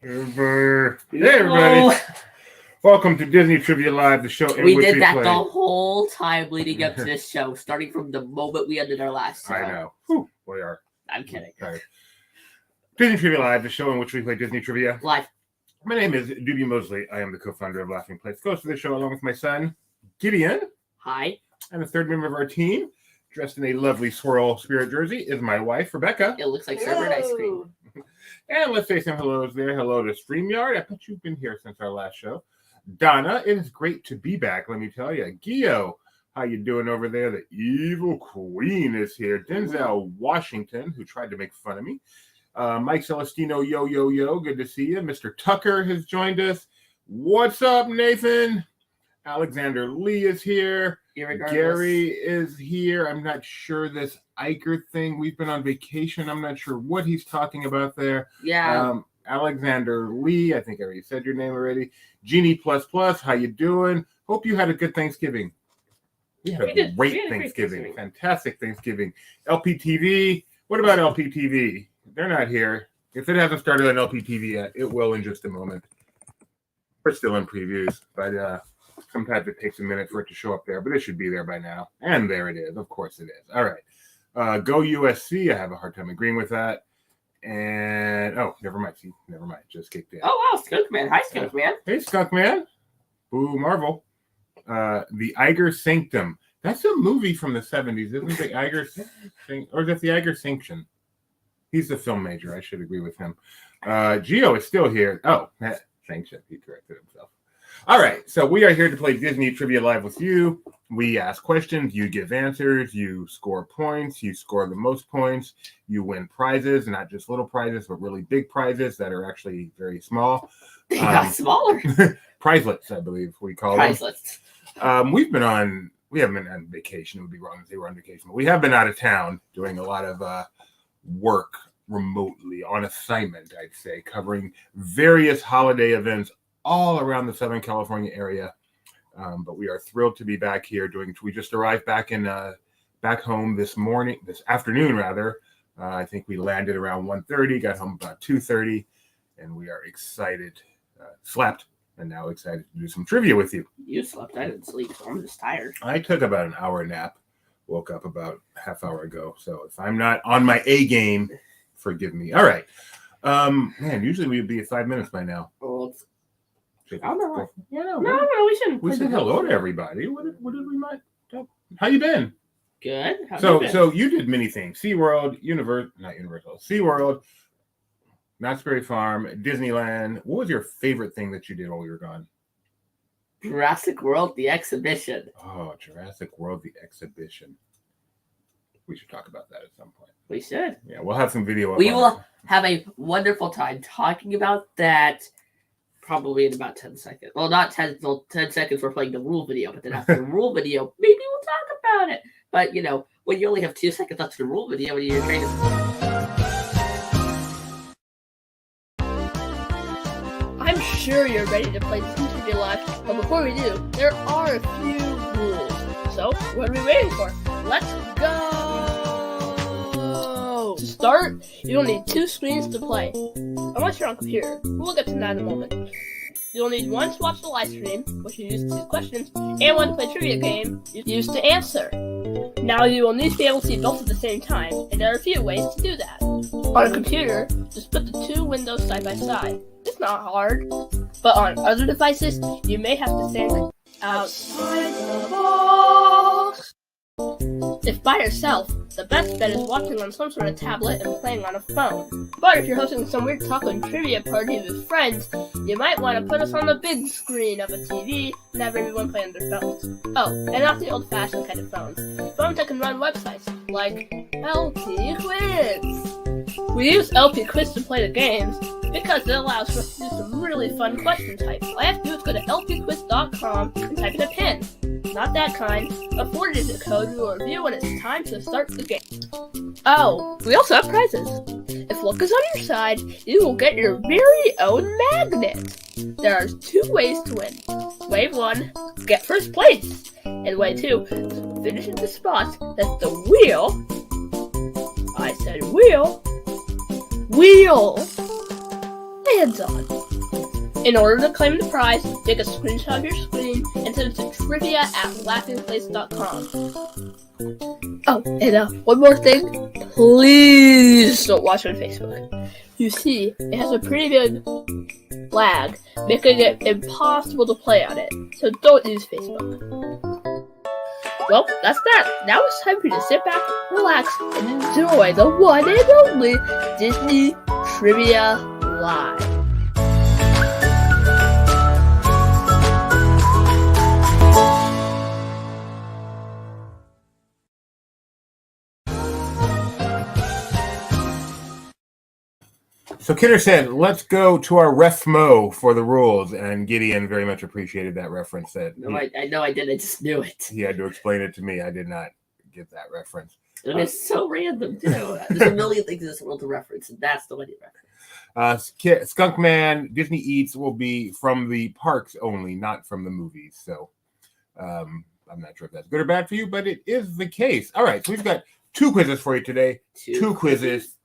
Hey, everybody. Welcome to Disney Trivia Live, the show in we which did we that play. the whole time leading up to this show, starting from the moment we ended our last show. I know. Whew, we are. I'm kidding. Tired. Disney Trivia Live, the show in which we play Disney Trivia. Live. My name is Doobie Mosley. I am the co-founder of Laughing Place. Host of the show along with my son, Gideon. Hi. And the third member of our team, dressed in a lovely swirl spirit jersey, is my wife, Rebecca. It looks like sherbet ice cream. And let's say some hellos there. Hello to StreamYard. I bet you've been here since our last show. Donna, it is great to be back, let me tell you. Gio, how you doing over there? The evil queen is here. Denzel Washington, who tried to make fun of me. Mike Celestino, yo. Good to see you. Mr. Tucker has joined us. What's up, Nathan? Alexander Lee is here. Gary is here. I'm not sure this Iker thing. We've been on vacation. I'm not sure what he's talking about there. Yeah. Alexander Lee, I think I already said your name already. Jeannie++, how you doing? Hope you had a good Thanksgiving. We had a great Thanksgiving. Fantastic Thanksgiving. LPTV. What about LPTV? They're not here. If it hasn't started on LPTV yet, it will in just a moment. We're still in previews, but sometimes it takes a minute for it to show up there, but it should be there by now. And there it is. Of course it is. All right. Go USC. I have a hard time agreeing with that. And never mind. See, never mind. Just kicked in. Oh wow, Skunk Man. Hi, Skunk Man. Hey, Skunk Man. Boo, Marvel. The Iger Sanctum. That's a movie from the 70s, isn't it? The Iger or is it the Iger Sanction? He's the film major. I should agree with him. Gio is still here. Oh, Sanction. He corrected himself. All right, so we are here to play Disney Trivia Live with you. We ask questions, you give answers, you score points, you score the most points, you win prizes, not just little prizes, but really big prizes that are actually very small. Smaller. Prizelets, I believe we call them. Prizelets. We haven't been on vacation. It would be wrong to say we're on vacation, but we have been out of town doing a lot of work remotely on assignment, I'd say, covering various holiday events all around the Southern California area. But we are thrilled to be back here we just arrived back home this afternoon rather. I think we landed around 1:30, got home about 2:30, and we are excited, slept, and now excited to do some trivia with you. You slept, I didn't sleep, so I'm just tired. I took about an hour nap, woke up about half hour ago. So if I'm not on my A game, forgive me. All right. Man, usually we'd be at 5 minutes by now. Well, No, we shouldn't. We said hello to everybody. What did we not? How you been? Good. So you did many things. SeaWorld, SeaWorld, Knott's Berry Farm, Disneyland. What was your favorite thing that you did while we were gone? Jurassic World, the exhibition. Oh, Jurassic World, the exhibition. We should talk about that at some point. We should. Yeah, we'll have some video. We will have a wonderful time talking about that. Probably in about 10 seconds. Well, not 10 seconds for playing the rule video, but then after the rule video, maybe we'll talk about it. But, when you only have 2 seconds left to the rule video, and you're trying to... I'm sure you're ready to play Disney Trivia Live, but before we do, there are a few rules. So, what are we waiting for? Let's go! To start, you'll need 2 screens to play. Unless you're on computer. We'll get to that in a moment. You'll need one to watch the live stream, which you use to choose questions, and one to play a trivia game you use to answer. Now you will need to be able to see both at the same time, and there are a few ways to do that. On a computer, just put the 2 windows side by side. It's not hard. But on other devices, you may have to stand outside the box. If by yourself, the best bet is watching on some sort of tablet and playing on a phone. But if you're hosting some weird taco and trivia party with friends, you might want to put us on the big screen of a TV and have everyone play on their phones. Oh, and not the old-fashioned kind of phones. Phones that can run websites, like LP Quiz. We use LP Quiz to play the games because it allows for us to do some really fun question types. All you have to do is go to lpquiz.com and type in a pin. Not that kind, a 4-digit code we will review when it's time to start the game. Oh, we also have prizes. If luck is on your side, you will get your very own magnet. There are 2 ways to win. Way 1, get first place. And way 2, finish in the spot that the wheel, I said wheel, hands on. In order to claim the prize, take a screenshot of your screen and send it to trivia@laughingplace.com. Oh, and one more thing. Please don't watch on Facebook. You see, it has a pretty big lag, making it impossible to play on it. So don't use Facebook. Well, that's that. Now it's time for you to sit back, relax, and enjoy the one and only Disney Trivia Live. So Kidder said, let's go to our refmo for the rules. And Gideon very much appreciated that reference. I know I did. I just knew it. He had to explain it to me. I did not get that reference. And it's so random, too. There's a million things in this world to reference, and that's the one you reference. Skunk Man, Disney Eats will be from the parks only, not from the movies. So I'm not sure if that's good or bad for you, but it is the case. All right, so we've got 2 quizzes for you today. Two quizzes.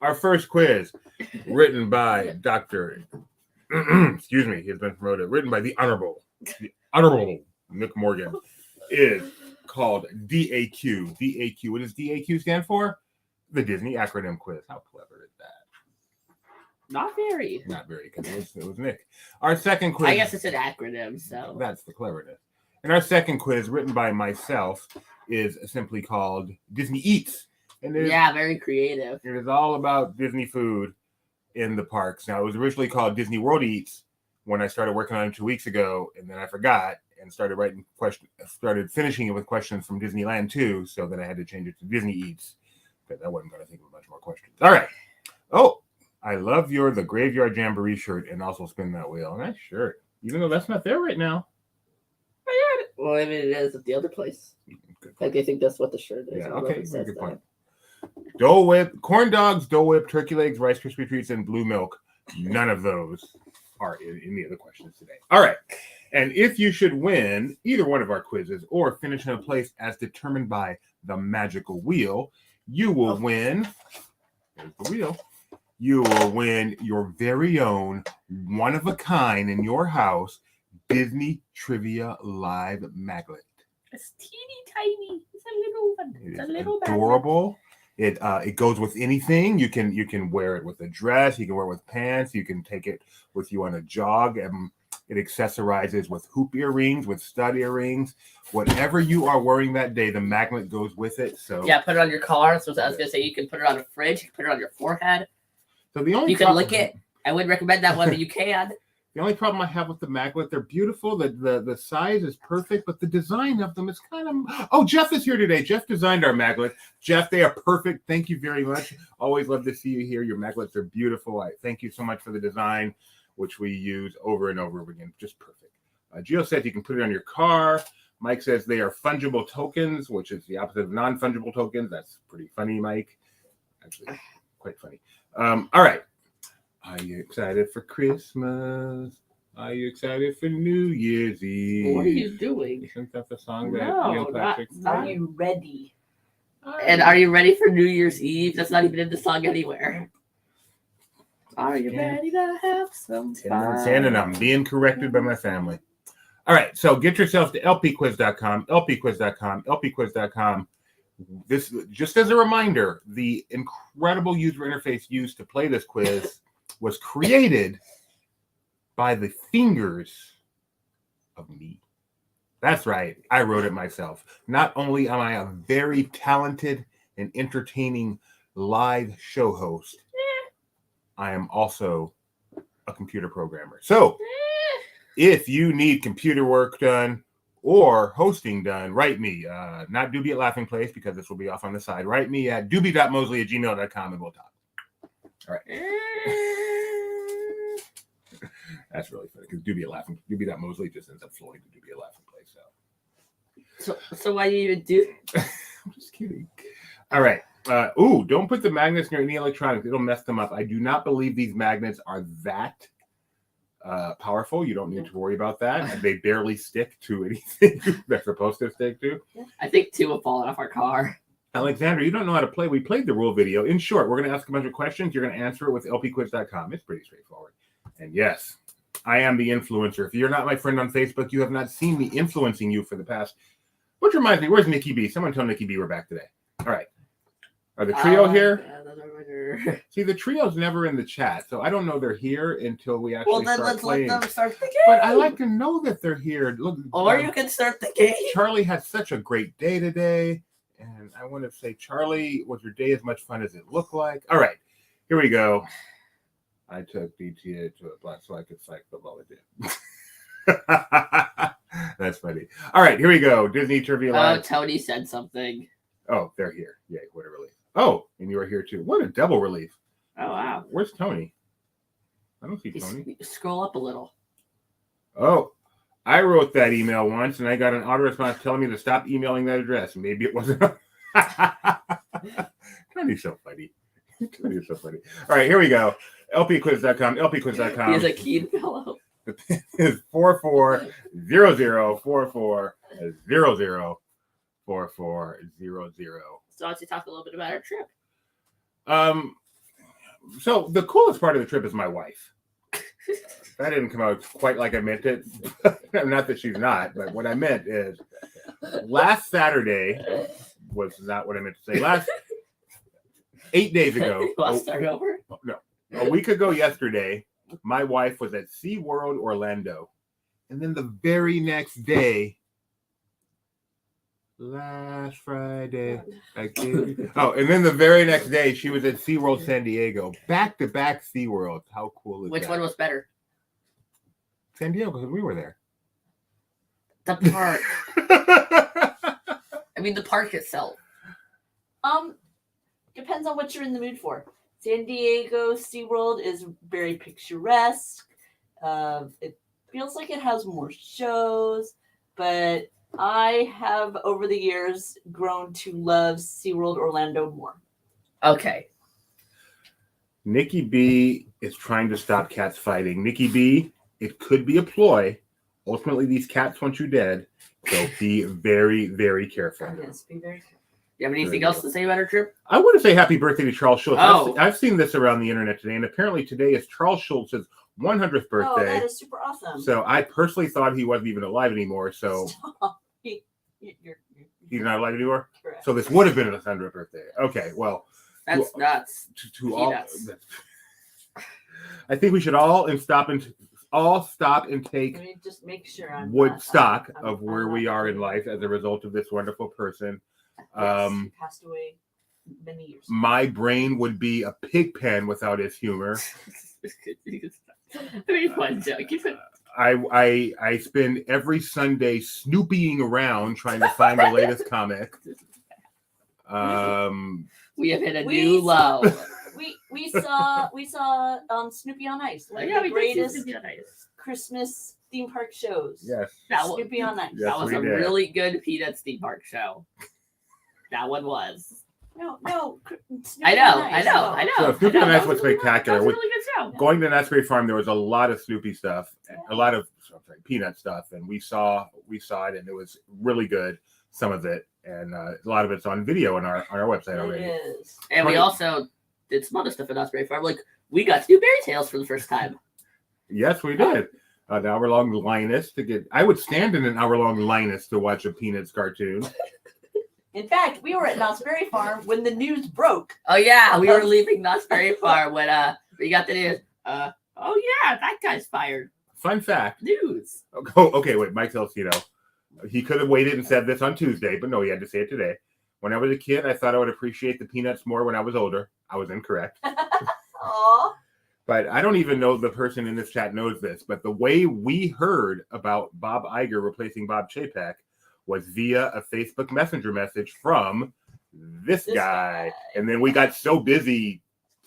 Our first quiz, written by Dr. excuse me, he has been promoted, written by the Honorable Nick Morgan, is called D.A.Q. D.A.Q. What does D.A.Q. stand for? The Disney acronym quiz. How clever is that? Not very, because it was Nick. Our second quiz. I guess it's an acronym, so. That's the cleverness. And our second quiz, written by myself, is simply called Disney Eats. And very creative. It is all about Disney food in the parks. Now, it was originally called Disney World Eats when I started working on it 2 weeks ago, and then I forgot and started finishing it with questions from Disneyland too, so that I had to change it to Disney Eats, because I wasn't going to think of a bunch more questions. All right. Oh, I love the Graveyard Jamboree shirt, and also Spin That Wheel. Nice shirt, even though that's not there right now. Well, I mean, it is at the other place. Like, I think that's what the shirt is. Yeah, okay, good point. Dole Whip, corn dogs, Dole Whip, turkey legs, Rice Krispie treats, and blue milk. None of those are in any of the questions today. All right. And if you should win either one of our quizzes or finish in a place as determined by the magical wheel, you will win. There's the wheel. You will win your very own one-of-a-kind in your house Disney Trivia Live magnet. It's teeny tiny. It's a little one. It's a little adorable. It goes with anything. You can wear it with a dress. You can wear it with pants. You can take it with you on a jog. It accessorizes with hoop earrings, with stud earrings. Whatever you are wearing that day, the magnet goes with it. So yeah, put it on your car. So I was gonna say you can put it on a fridge. You can put it on your forehead. So you can lick it. I wouldn't recommend that one, but you can. The only problem I have with the magnet, they're beautiful. The size is perfect, but the design of them is kind of... Oh, Jeff is here today. Jeff designed our magnet. Jeff, they are perfect. Thank you very much. Always love to see you here. Your magnets are beautiful. I thank you so much for the design, which we use over and over again. Just perfect. Gio said you can put it on your car. Mike says they are fungible tokens, which is the opposite of non-fungible tokens. That's pretty funny, Mike. Actually, quite funny. All right. Are you excited for Christmas? Are you excited for New Year's Eve? What are you doing? Isn't that the song that Neil Patrick sang? Are you ready? And are you ready for New Year's Eve? That's not even in the song anywhere. Are you ready to have some fun? And I'm being corrected by my family. All right, so get yourself to lpquiz.com, lpquiz.com. This, just as a reminder, the incredible user interface used to play this quiz was created by the fingers of me. That's right. I wrote it myself. Not only am I a very talented and entertaining live show host, I am also a computer programmer. So if you need computer work done or hosting done, write me. Not Doobie at Laughing Place, because this will be off on the side. Write me at doobie.mosley@gmail.com and we'll talk. All right. That's really funny because Doobie.Mosley just ends up flowing to Doobie at Laughing Place. So why do you even do? I'm just kidding. All right. Don't put the magnets near any electronics. It'll mess them up. I do not believe these magnets are that powerful. You don't need to worry about that. They barely stick to anything they're supposed to stick to. I think 2 have fallen off our car. Alexander, you don't know how to play. We played the rule video. In short, we're going to ask a bunch of questions. You're going to answer it with lpquiz.com. It's pretty straightforward. And yes, I am the influencer. If you're not my friend on Facebook, you have not seen me influencing you for the past. Which reminds me, where's Nikki B? Someone tell Nikki B we're back today. All right. Are the trio here? Yeah, See, the trio's never in the chat, so I don't know they're here until we actually well, then start let's playing. let them start the game. But I like to know that they're here. Look, or you can start the game. Charlie had such a great day today, and I want to say, Charlie, was your day as much fun as it looked like? All right, here we go. I took DTA to a black so I could psych football. I did. That's funny. All right, here we go. Disney Trivia Live. Oh, Tony said something. Oh, they're here. Yay, what a relief. Oh, and you are here too. What a double relief. Oh, wow. Where's Tony? I don't see Tony. Scroll up a little. Oh, I wrote that email once, and I got an auto response telling me to stop emailing that address. Maybe it wasn't. Tony's so funny. Tony's so funny. All right, here we go. lpquiz.com. lpquiz.com. He has a keen fellow. Is 440044004400. So let's talk a little bit about our trip. So the coolest part of the trip is my wife. That didn't come out quite like I meant it. Not that she's not, but what I meant is last Saturday was not what I meant to say. 8 days ago. You want to start over? No. A week ago yesterday, my wife was at SeaWorld Orlando. And then the very next day, last Friday, and then the very next day, she was at SeaWorld San Diego. Back-to-back SeaWorld. How cool is Which that? one was better? San Diego, because we were there. The park. I mean, the park itself. Depends on what you're in the mood for. San Diego SeaWorld is very picturesque. It feels like it has more shows, but I have over the years grown to love SeaWorld Orlando more. Okay. Nikki B is trying to stop cats fighting. Nikki B, it could be a ploy. Ultimately, these cats want you dead. So be very, very careful. Yes, be very careful. You have anything else to say about our trip? I want to say happy birthday to Charles Schultz. Oh. I've seen this around the internet today, and apparently today is Charles Schultz's 100th Oh, birthday. that is super awesome. So I personally thought he wasn't even alive anymore. So Stop. You're he's not alive anymore. correct. So this would have been his 100th birthday. Okay, well, That's nuts. to all, Peanuts. I think we should all stop and take Let me just make sure I'm stock I'm of where not we are in doing life as a result of this wonderful person. Yes, he passed away many years ago. My brain would be a pig pen without his humor. Very fun joke. Keep it. I spend every Sunday snooping around trying to find the latest comic. We have hit a We new saw- low. We saw Snoopy on Ice, one of Yeah, the we did see greatest Snoopy on Ice. Christmas theme park shows. Yes. That was, Snoopy on Ice. Yes, that was we a did. really good Peanuts theme park show. That one was. No. Snoopy I know. on Ice. So Snoopy on Ice was That spectacular. was a really good show. Going to Knott's Berry Farm, there was a lot of Snoopy stuff, a lot of Peanut stuff, and we saw it, and it was really good. Some of it, and a lot of it's on video on our website It already. is. And we also did some other stuff at Knott's Berry Farm. Like, we got to do Berry Tales for the first time. Yes, we did. An hour-long Linus to get. I would stand in an hour-long Linus to watch a Peanuts cartoon. In fact, we were at Knott's Berry Farm when the news broke. Oh, yeah. We were leaving Knott's Berry Farm when we got the news. Oh, yeah. That guy's fired. Fun fact. News. Oh, okay, wait. Mike Celestino. He could have waited and said this on Tuesday, but no, he had to say it today. When I was a kid, I thought I would appreciate the Peanuts more when I was older. I was incorrect. Aw. But I don't even know the person in this chat knows this, but the way we heard about Bob Iger replacing Bob Chapek was via a Facebook Messenger message from this guy. And then we got so busy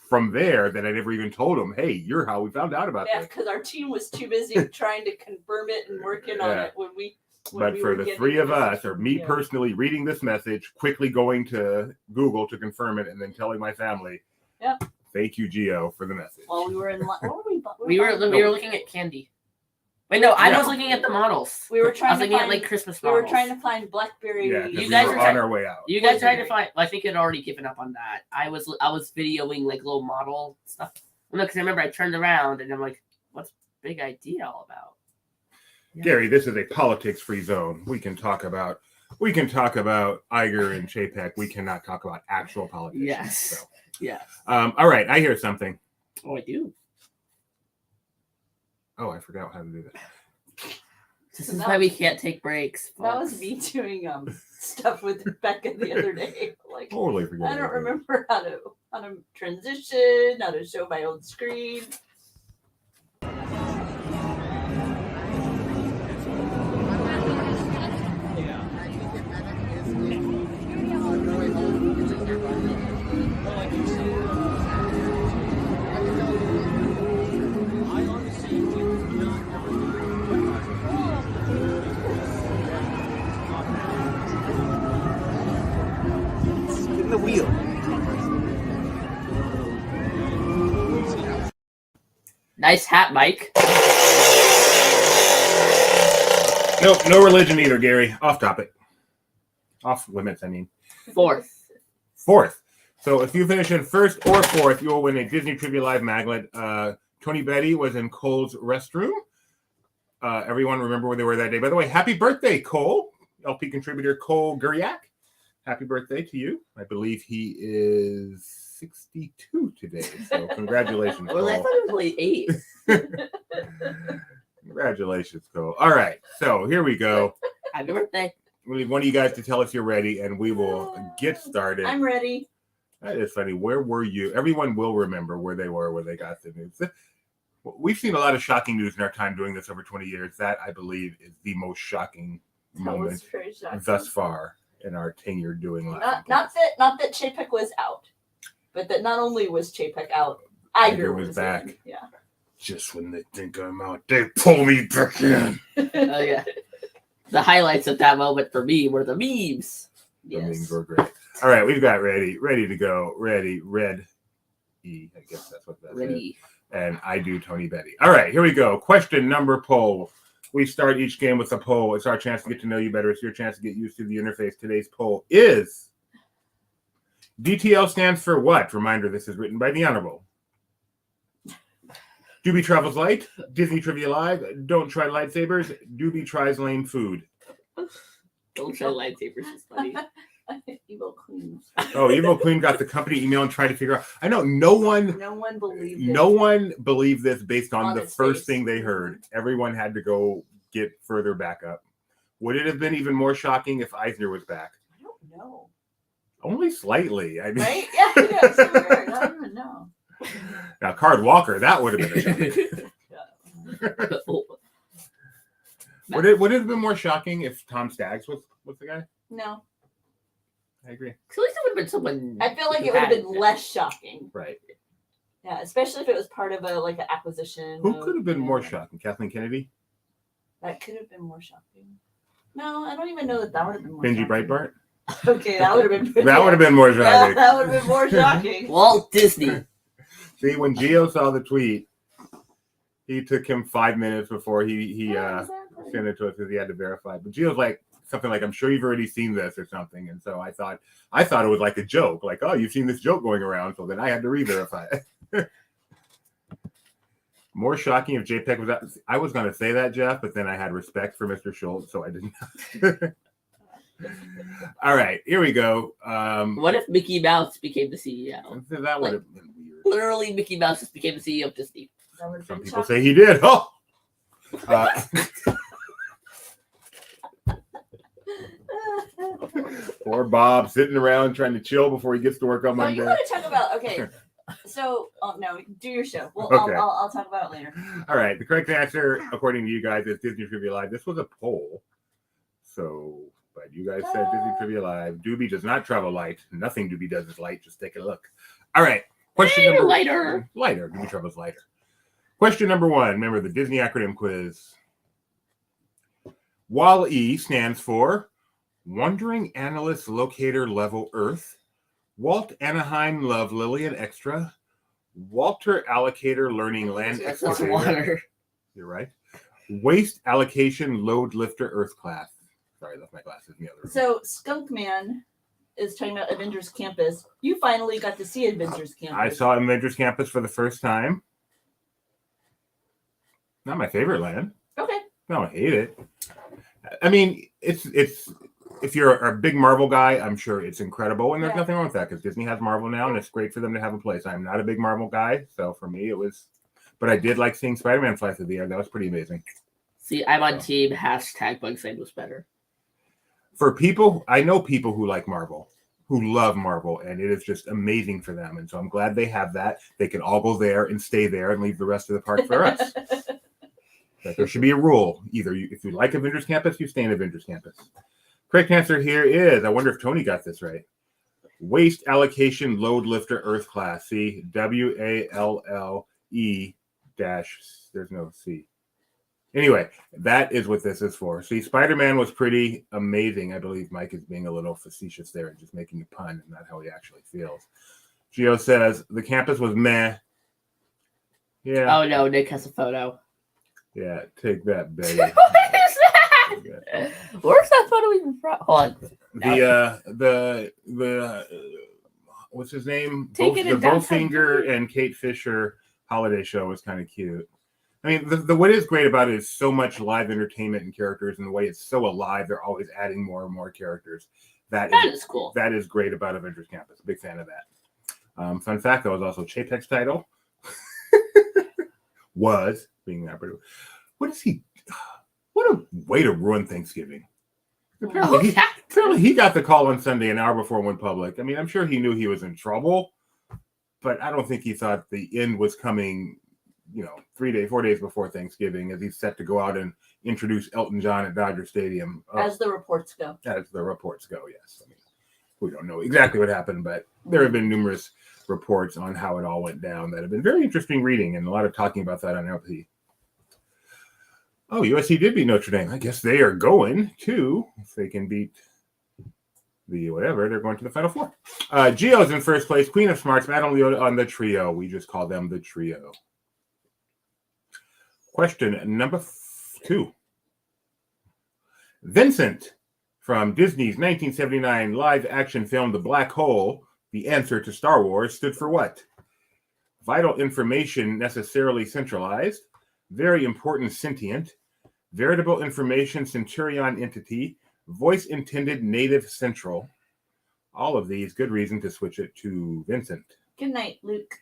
from there that I never even told him, hey, you're how we found out about Yeah, this. because our team was too busy trying to confirm it and working on Yeah. it when we. But for the three of us, or me Yeah. personally reading this message, quickly going to Google to confirm it, and then telling my family, Yep. Thank you, Geo, for the message. While we were in, what were we? We were looking at candy. Wait, no, I was looking at the models. We were I trying was to looking find at like Christmas we models. were trying to find blackberry. Yeah, You you guys guys were were on our way out. You guys tried to find. I think I'd already given up on that. I was videoing like little model stuff. No, because I remember I turned around and I'm like, "What's Big Idea all about?" Yeah. Gary, this is a politics-free zone. We can talk about Iger and Chapek. We cannot talk about actual politics. Yes. So. Yes. All right, I hear something. Oh, I do. Oh, I forgot how to do that. This is why we can't take breaks. Folks. That was me doing stuff with Rebecca the other day. Like, Totally forget. I don't remember how to transition, how to show my own screen. Spin the wheel. Nice hat, Mike. Nope, no religion either, Gary. Off topic. Off limits, I mean. Fourth. So if you finish in first or fourth, you will win a Disney Trivia Live magnet. Tony Betty was in Cole's restroom. Everyone remember where they were that day. By the way, happy birthday, Cole. LP contributor Cole Guriak. Happy birthday to you. I believe he is 62 today. So congratulations, Well, I Cole. thought it was like 8. Congratulations, Cole. All right, so here we go. Happy birthday. We need one of you guys to tell us you're ready, and we will get started. I'm ready. That is funny. Where were you? Everyone will remember where they were when they got the news. We've seen a lot of shocking news in our time doing this over 20 years. That, I believe, is the most shocking moment thus far in our tenure doing live. Not that Chapek was out, but that not only was Chapek out, Iger was back. In. Yeah. Just when they think I'm out, they pull me back in. Oh yeah. The highlights of that moment for me were the memes. The memes were great. All right, we've got ready to go. Ready, red E. I guess that's what that Ready. is. And I do Tony Betty. All right, here we go. Question number poll. We start each game with a poll. It's our chance to get to know you better. It's your chance to get used to the interface. Today's poll is DTL stands for what? Reminder, this is written by the Honorable. Doobie travels light. Disney Trivia Live. Don't try lightsabers. Doobie tries lame food. Don't try lightsabers. It's funny. Evil Queen. Oh, Evil Queen got the company email and tried to figure out. I know no one believed it. No one believed this based on the its first face. thing they heard. Everyone had to go get further back up. Would it have been even more shocking if Eisner was back? I don't know. Only slightly. I mean, Right? Yeah, it's so weird. I don't even know. Now, Card Walker, that would have been a shock. Would it have been more shocking if Tom Staggs was the guy? No. I agree. At least it would have been someone. I feel like it would have been less shocking. Right. Yeah, especially if it was part of an acquisition. Who could have been more shocking? Kathleen Kennedy? That could have been more shocking. No, I don't even know that would have been more Benji shocking. Breitbart? Okay, that would have been. That would have been more Yeah, shocking. that would have been more shocking. Walt Disney. See, when Gio saw the tweet, he took him 5 minutes before he Exactly. sent it to us because he had to verify. But Gio's like something like, "I'm sure you've already seen this" or something. And so I thought it was like a joke, like, "Oh, you've seen this joke going around," so then I had to re-verify it. More shocking if JPEG was out. I was going to say that, Jeff, but then I had respect for Mr. Schultz, so I didn't. All right, here we go. What if Mickey Mouse became the CEO? That would have been weird. Literally, Mickey Mouse just became the CEO of Disney. That would have Some been people shocking. say he did. Oh. Poor Bob sitting around trying to chill before he gets to work on Well, Monday. you want to talk about So, no, do your show. Well, Okay. I'll talk about it later. All right, the correct answer, according to you guys, is Disney Trivia Live. This was a poll, but you guys said Disney Trivia Live. Doobie does not travel light. Nothing Doobie does is light. Just take a look. All right, question number lighter. Doobie travels lighter. Question number 1. Remember the Disney acronym quiz. WAL-E stands for Wandering Analyst Locator Level Earth, Walt Anaheim Love Lillian Extra, Walter Allocator Learning Land That's Excavator. water. You're right. Waste Allocation Load Lifter Earth Class. Sorry, I left my glasses in the other room. So Skunk Man is talking about Avengers Campus. You finally got to see Avengers Campus. I saw Avengers Campus for the first time. Not my favorite land. Okay. No, I hate it. I mean, it's if you're a big Marvel guy, I'm sure it's incredible, and there's nothing wrong with that because Disney has Marvel now, and it's great for them to have a place. I'm not a big Marvel guy, so for me it was, but I did like seeing Spider-Man fly through the air. That was pretty amazing. See, I'm on team hashtag Bugsnax was better. For people, I know people who like Marvel, who love Marvel, and it is just amazing for them. And so I'm glad they have that. They can all go there and stay there and leave the rest of the park for us. But there should be a rule. Either if you like Avengers Campus, you stay in Avengers Campus. Correct answer here is, I wonder if Tony got this right. Waste Allocation Load Lifter Earth Class. See, WALLE dash, there's no C. Anyway, that is what this is for. See, Spider-Man was pretty amazing. I believe Mike is being a little facetious there and just making a pun and not how he actually feels. Gio says, the campus was meh. Yeah. Oh no, Nick has a photo. Yeah, take that, Betty. What is that? Where's that photo even from? Hold on. The what's his name? The Bowfinger and Kate Fisher holiday show was kind of cute. I mean, the what is great about it is so much live entertainment and characters, and the way it's so alive, they're always adding more and more characters. That is cool. That is great about Avengers Campus. Big fan of that. Fun fact, that was also Chapek's title. Was being operative. What is he? What a way to ruin Thanksgiving. Apparently he got the call on Sunday an hour before it went public. I mean, I'm sure he knew he was in trouble, but I don't think he thought the end was coming, 4 days before Thanksgiving, as he's set to go out and introduce Elton John at Dodger Stadium. As the reports go. As the reports go, yes. I mean, we don't know exactly what happened, but there have been numerous reports on how it all went down that have been very interesting reading, and a lot of talking about that on LP. Oh, USC did beat Notre Dame. I guess they are going to, if they can beat the whatever, they're going to the Final Four. Gio's in first place. Queen of Smarts, Madeline Leota on the trio. We just call them the trio. Question number 2. Vincent, from Disney's 1979 live-action film The Black Hole, the answer to Star Wars, stood for what? Vital information necessarily centralized, very important sentient, veritable information centurion entity, voice intended native central. All of these, good reason to switch it to Vincent. Good night, Luke.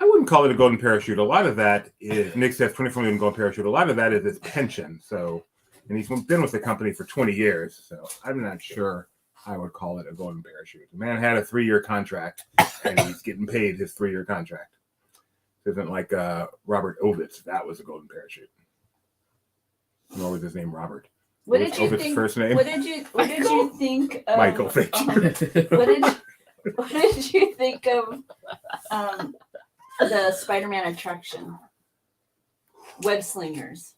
I wouldn't call it a golden parachute. A lot of that is, Nick says 24 million golden parachute. A lot of that is his pension. So, and he's been with the company for 20 years. So I'm not sure I would call it a golden parachute. The man had a 3-year contract, and he's getting paid his 3-year contract. It isn't like Robert Ovitz. That was a golden parachute. Nor was his name Robert. What did you think? First name? What did you think of Michael? Thank you. What did you think of the Spider-Man attraction? Web slingers.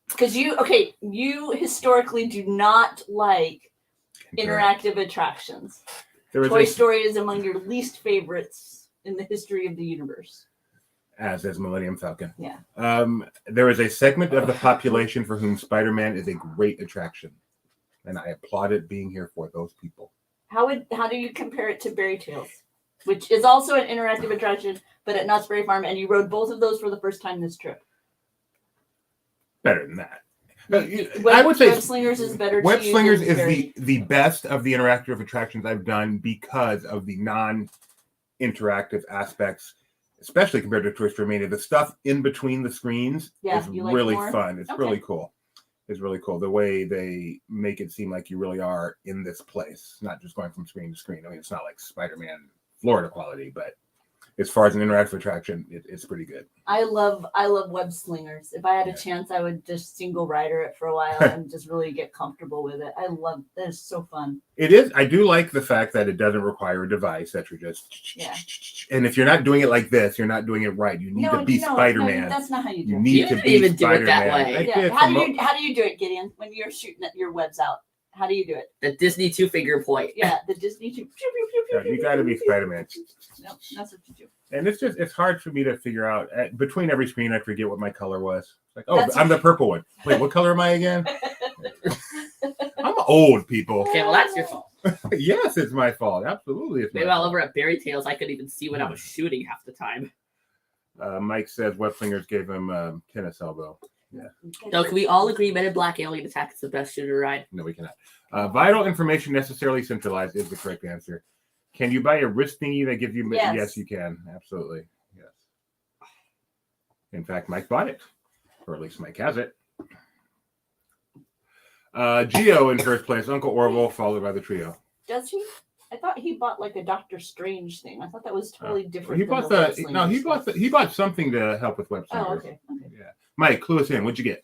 Because you historically do not like interactive attractions. Toy Story is among your least favorites in the history of the universe. As is Millennium Falcon. Yeah. There is a segment of the population for whom Spider-Man is a great attraction. And I applaud it being here for those people. How do you compare it to Berry Tales? Which is also an interactive attraction, but at Knott's Berry Farm, and you rode both of those for the first time this trip. Better than that. I would say Web Slingers is better. Web Slingers is the best of the interactive attractions I've done because of the non-interactive aspects, especially compared to Toy Story Mania. The stuff in between the screens is really fun. It's really cool. It's really cool. The way they make it seem like you really are in this place, not just going from screen to screen. I mean, it's not like Spider-Man Florida quality, but as far as an interactive attraction, it's pretty good. I love Web Slingers. If I had a chance, I would just single rider it for a while and just really get comfortable with it. I love that. It's so fun. It is. I do like the fact that it doesn't require a device that you're just. And if you're not doing it like this, you're not doing it right. You need to be Spider-Man. No, that's not how you do it. You need to be even Spider-Man. do it that way. How do you do it, Gideon, when you're shooting your webs out? How do you do it? The Disney 2-finger point. Yeah, the Disney. You got to be Spider-Man. No, that's what you do. And it's hard for me to figure out. Between every screen, I forget what my color was. Like, I'm the purple one. Wait, what color am I again? I'm old, people. Okay, well, that's your fault. Yes, it's my fault. Absolutely, it's my Meanwhile, fault. over at Berry Tales, I couldn't even see what I was shooting half the time. Mike says web slingers gave him tennis elbow. Yeah. So can we all agree Men in Black Alien Attack is the best shooter, right? No, we cannot. Vital information necessarily centralized is the correct answer. Can you buy a wrist thingy that gives you... Yes, you can. Absolutely. Yes. In fact, Mike bought it. Or at least Mike has it. Geo in first place. Uncle Orville, followed by the trio. Does he? I thought he bought like a Doctor Strange thing. I thought that was totally different. He bought he bought something to help with web slingers. Oh, okay. Yeah. Mike, clue us in. What'd you get?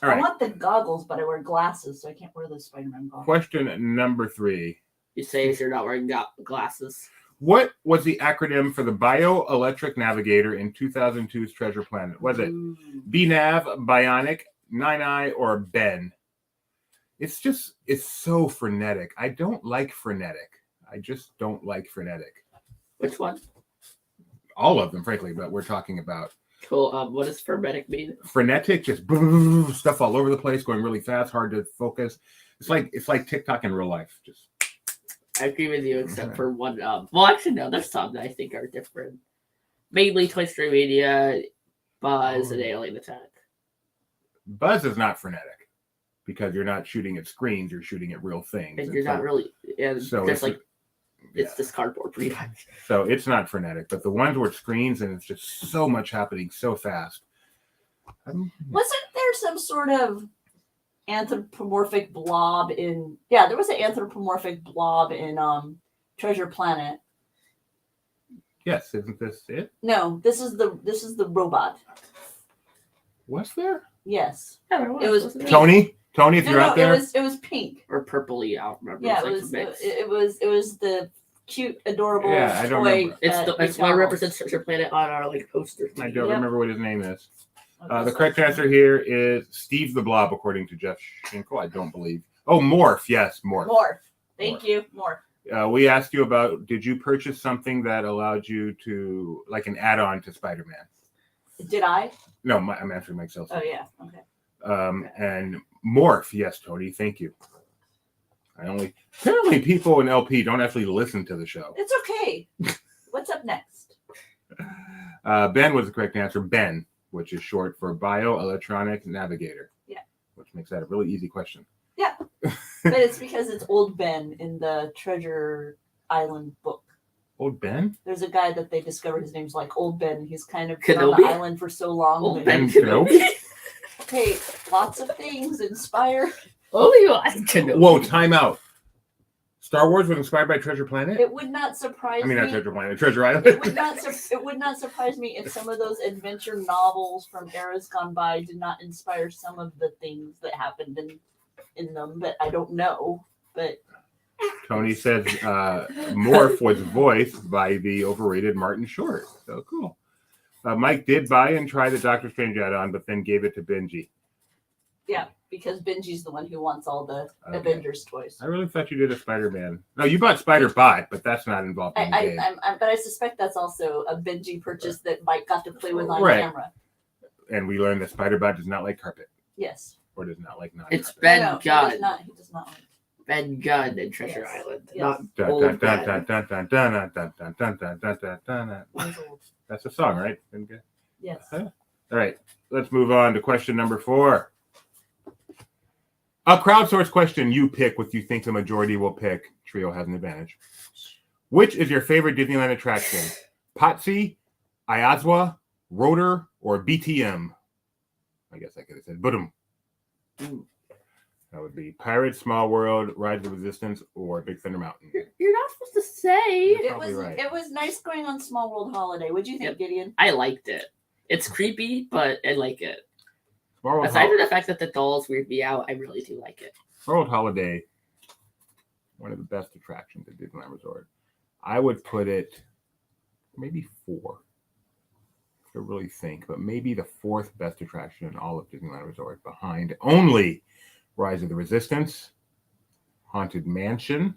All right. I want the goggles, but I wear glasses, so I can't wear the Spider-Man goggles. Question number 3. You say if you're not wearing glasses. What was the acronym for the Bioelectric Navigator in 2002's Treasure Planet? Was it BNAV, Bionic, 9i, or Ben? It's so frenetic. I don't like frenetic. I just don't like frenetic. Which one? All of them, frankly, but we're talking about. Cool. What does frenetic mean? Frenetic, just stuff all over the place, going really fast, hard to focus. It's like TikTok in real life. Just. I agree with you, except for one. Well, actually, no. There's some that I think are different. Mainly Toy Story Mania, Buzz, and Alien Attack. Buzz is not frenetic because you're not shooting at screens; you're shooting at real things. And you're not really. Yeah, so just like it's just cardboard pretty much. So it's not frenetic, but the ones where it's screens and it's just so much happening so fast. Wasn't there some sort of anthropomorphic blob in? Yeah, there was an anthropomorphic blob in Treasure Planet. Yes, isn't this it? No, this is the robot. Was there? Yes. Yeah, there was. It was Wasn't Tony, if you're out there. It was pink. or purpley. I don't remember. Yeah, It it was the cute, adorable Yeah, I don't toy. remember. it's what represents Treasure Planet on our posters. I don't Yep. remember what his name is. Okay, The so- correct answer here is Steve the Blob, according to Jeff Schinkel. I don't believe. Oh, Morph. Yes, Morph. More. Thank you. More. We asked you about, did you purchase something that allowed you to, like an add-on to Spider-Man? Did I? No, I'm answering myself. Oh yeah. Okay. And Morph. Yes, Tony. Thank you. Apparently people in LP don't actually listen to the show. It's okay. What's up next? Ben was the correct answer. Ben, which is short for Bioelectronic Navigator. Yeah. Which makes that a really easy question. Yeah. But it's because it's Old Ben in the Treasure Island book. Old Ben? There's a guy that they discovered his name's like Old Ben. He's kind of been on Kenobi? the island for so long. Old that- Ben Kenobi? Okay, lots of things inspire. Only one Kenobi. Whoa, time out. Star Wars was inspired by Treasure Planet? It would not surprise I mean, me. not Treasure Planet, Treasure Island. It would not surprise me if some of those adventure novels from eras gone by did not inspire some of the things that happened in them. But I don't know. But Tony says Morph was voiced by the overrated Martin Short. So cool. Mike did buy and try the Doctor Strange add-on, but then gave it to Benji. yeah, because Benji's the one who wants all the Okay. Avengers toys. I really thought you did a Spider-Man. No, you bought Spider-Bot, but that's not involved in the game. But I suspect that's also a Benji purchase that Mike got to play with on Right. camera. And we learned that Spider-Bot does not like carpet, Yes. or does not like non-carpet. It's Ben No, he Gunn. does not. He does not. Like Ben Gunn in Treasure Yes. Island. Yes. Not Dun, old dun, dun, Ben. dun, dun, dun, dun, dun, dun, dun, dun, dun, dun, dun. he's old. That's a song, right? Ben Gunn? Yes. All right, let's move on to question number 4. A crowdsourced question. You pick what you think the majority will pick. Trio has an advantage. Which is your favorite Disneyland attraction? Potsy, Iazwa, Rotor, or BTM? I guess I could have said Budum. That would be Pirates, Small World, Rise of Resistance, or Big Thunder Mountain. You're not supposed to say. It Probably was. right. It was nice going on Small World Holiday. What'd you think, Yep. Gideon? I liked it. It's creepy, but I like it. Small World, Aside from the fact that the dolls weird me out, I really do like it. Small World Holiday, one of the best attractions at Disneyland Resort. I would put it maybe 4. To really think, but maybe the 4th best attraction in all of Disneyland Resort, behind only Rise of the Resistance Haunted Mansion,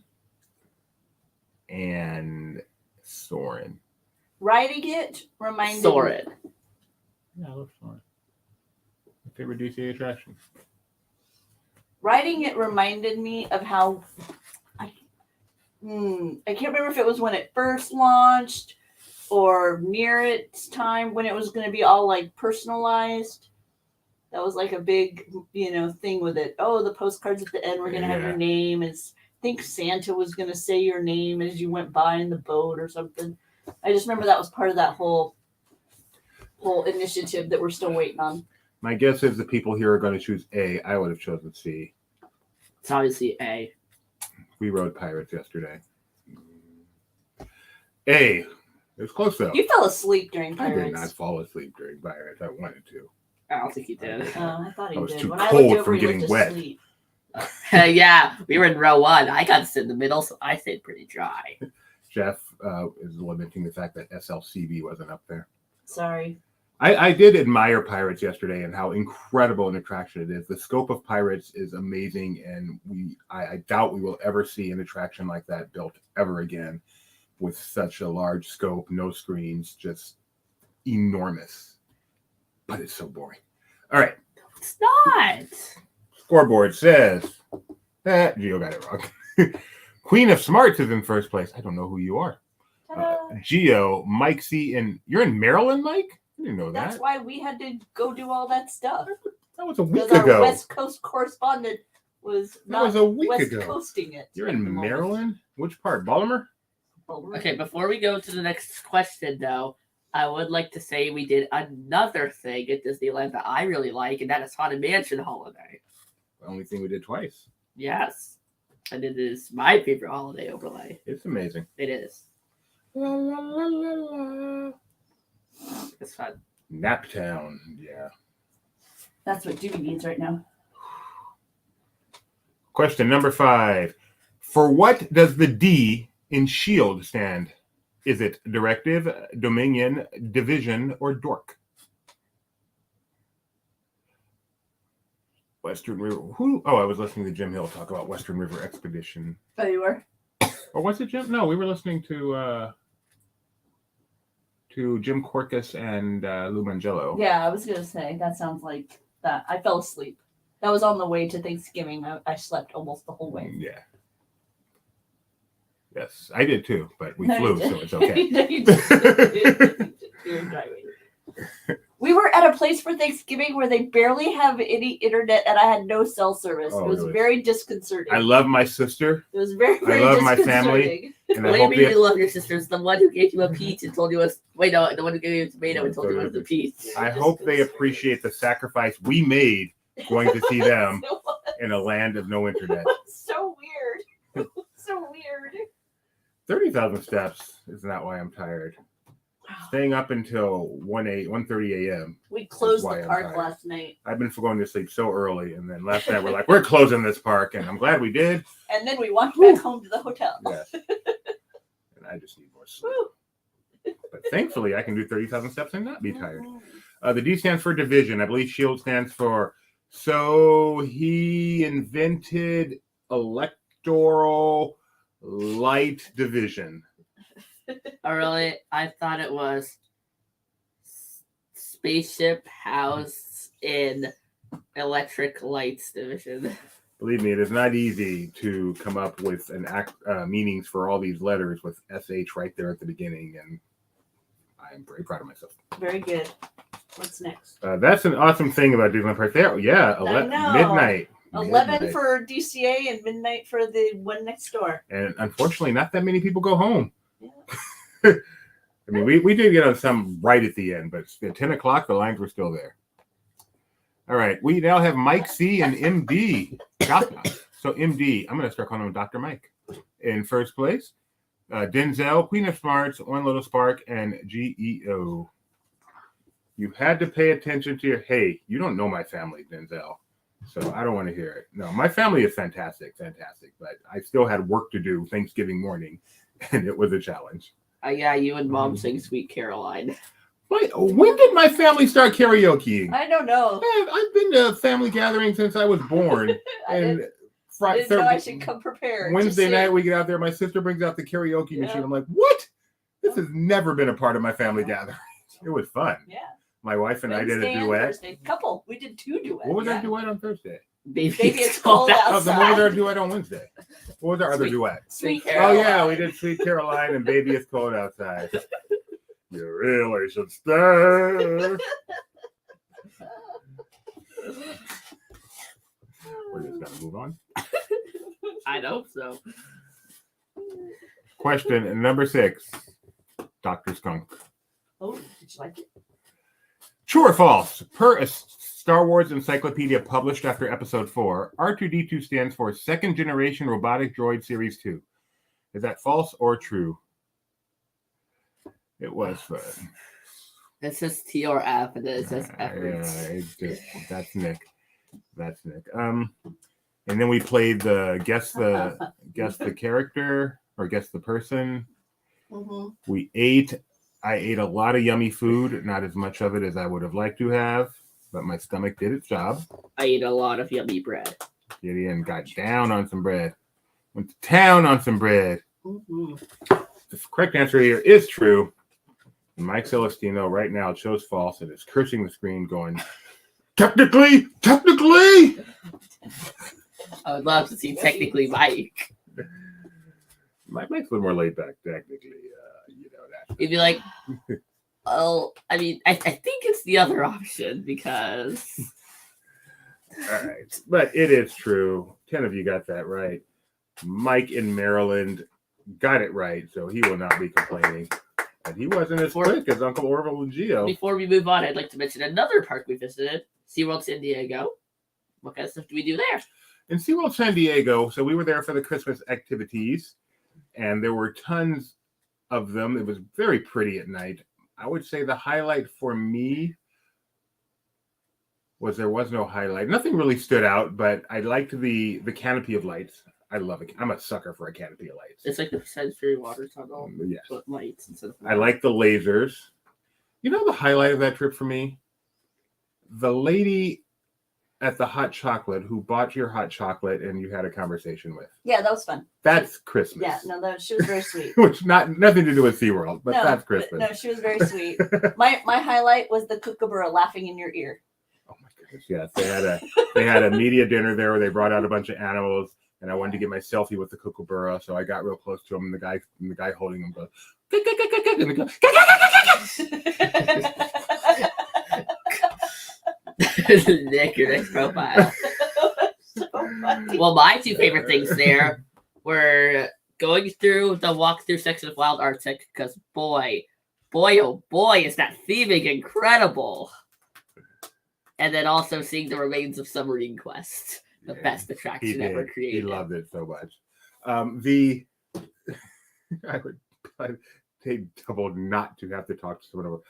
and Soarin'. Writing it reminded Soarin'. Yeah, I love Soarin'. My favorite DC attraction. Writing it reminded me of how I can't remember if it was when it first launched or near its time when it was going to be all like personalized. That was like a big, thing with it. Oh, the postcards at the end were going to have your name. I think Santa was going to say your name as you went by in the boat or something. I just remember that was part of that whole initiative that we're still waiting on. My guess is the people here are going to choose A. I would have chosen C. It's obviously A. We rode Pirates yesterday. A. It was close though. You fell asleep during I Pirates. did not fall asleep during Pirates. I wanted to. I don't think he did. I thought he I was did. too When I cold looked over, from he getting went wet. to sleep. Yeah, we were in row 1. I got to sit in the middle, so I stayed pretty dry. Jeff is lamenting the fact that SLCB wasn't up there. Sorry. I did admire Pirates yesterday and how incredible an attraction it is. The scope of Pirates is amazing, and I doubt we will ever see an attraction like that built ever again with such a large scope, no screens, just enormous. But it's so boring. All right. It's not. Scoreboard says that Gio got it wrong. Queen of Smarts is in first place. I don't know who you are. Gio, Mike C, and you're in Maryland, Mike? I didn't know that. That's why we had to go do all that stuff. That was a week Because ago. our West Coast correspondent was That not was a week West ago. Coasting it. You're at the in moment. Maryland? Which part? Baltimore? Okay, before we go to the next question, though, I would like to say we did another thing at Disneyland that I really like, and that is Haunted Mansion holiday. The only thing we did twice. Yes. And it is my favorite holiday overlay. It's amazing. It is. La, la, la, la, la. It's fun. Naptown. Yeah. That's what Judy needs right now. Question number 5. For what does the D in SHIELD stand? Is it Directive, Dominion, Division, or Dork? Western River. Who? Oh, I was listening to Jim Hill talk about Western River Expedition. Oh, you were? Or was it Jim? No, we were listening to Jim Corcus and Lou Mangello. Yeah, I was going to say, that sounds like that. I fell asleep. That was on the way to Thanksgiving. I slept almost the whole way. Yeah. Yes, I did too, but we No, flew, you did. so it's okay. No, you didn't. You were driving. We were at a place for Thanksgiving where they barely have any internet, and I had no cell service. Oh, it was really? very disconcerting. I love my sister, It was very, very love my disconcerting. family, and I Believe hope me, you they, love your sisters. The one who gave you a peach and told you the one who gave you a tomato and told you it was a peach. I hope they appreciate the sacrifice we made going to see them It was in a land of no internet. so weird. So weird. 30,000 steps is not why I'm tired. Staying up until 1:30 a.m. We closed why the I'm park tired. last night, I've been going to sleep so early, and then last night we're like, we're closing this park, and I'm glad we did. and then we walked back home to the hotel. Yes. And I just need more sleep. But thankfully, I can do 30,000 steps and not be tired. The D stands for division. I believe SHIELD stands for so he invented electoral light division. Oh, really? I thought it was spaceship housed in electric lights division. Believe me, it is not easy to come up with meanings for all these letters with SH right there at the beginning, and I am very proud of myself. Very good. What's next? That's an awesome thing about Disneyland Park. There, yeah, I know. midnight. 11 Midnight. for DCA and midnight for the one next door. And unfortunately, not that many people go home. Yeah. I mean, we did get on some right at the end, but at 10 o'clock, the lines were still there. All right, we now have Mike C and MD. So MD, I'm going to start calling him Dr. Mike. In first place, Denzel, Queen of Smarts, One Little Spark, and GEO. You had to pay attention to hey, you don't know my family, Denzel. So I don't want to hear it. No, my family is fantastic, but I still had work to do Thanksgiving morning, and it was a challenge. Yeah, you and Mom sing Sweet Caroline. Wait, when did my family start karaokeing? I don't know. Man, I've been to family gatherings since I was born, I and didn't- I didn't know I should come prepared. Wednesday night we get out there. My sister brings out the karaoke machine. I'm like, what? This has never been a part of my family gathering. It was fun. Yeah. My wife and Wednesday I did a duet. Thursday. Couple. We did 2 duets. What was our duet on Thursday? Baby, It's cold Oh, outside. then what was our duet on Wednesday? What was our other duet? Sweet Oh Caroline. yeah, we did Sweet Caroline and Baby It's Cold Outside. You really should stay. We're just gonna move on. I hope so. Question number 6. Dr. Skunk. Oh, did you like it? True or false? Per a Star Wars encyclopedia published after Episode 4, R2-D2 stands for Second Generation Robotic Droid Series 2. Is that false or true? It was fun. It says T or F, and then it says F. That's Nick. That's Nick. And then we played the guess the character or guess the person. Mm-hmm. We ate. I ate a lot of yummy food, not as much of it as I would have liked to have, but my stomach did its job. I ate a lot of yummy bread. Gideon got down on some bread. Went to town on some bread. Mm-hmm. The correct answer here is true. And Mike Celestino right now chose false and is cursing the screen going, technically! I would love to see technically Mike. Mike's a little more laid back, technically. You know that. He'd be like, oh, I mean, I think it's the other option because. All right. But it is true. 10 of you got that right. Mike in Maryland got it right, so he will not be complaining. And he wasn't as quick as Uncle Orville and Gio. Before we move on, I'd like to mention another park we visited, SeaWorld San Diego. What kind of stuff do we do there? In SeaWorld San Diego, so we were there for the Christmas activities, and there were tons of them. It was very pretty at night. I would say the highlight for me was there was no highlight. Nothing really stood out, but I liked the canopy of lights. I love it. I'm a sucker for a canopy of lights. It's like the Sensory Water Tunnel, Yes. but lights instead of. I like the lasers. You know the highlight of that trip for me? The lady at the hot chocolate who bought your hot chocolate and you had a conversation with. Yeah, that was fun. That's Christmas. Yeah, no, she was very sweet. Which nothing to do with SeaWorld, but that's Christmas. No, she was very sweet. My highlight was the kookaburra laughing in your ear. Oh my goodness, yes. They had a media dinner there where they brought out a bunch of animals, and I wanted to get my selfie with the kookaburra, so I got real close to him, and the guy holding him goes, and they go, Nick, your next profile. So funny. Well, my 2 favorite things there were going through the walkthrough section of Wild Arctic, because boy, oh boy, is that theming incredible. And then also seeing the remains of Submarine Quest, the best attraction ever created. He loved it so much. I'd take double not to have to talk to someone over.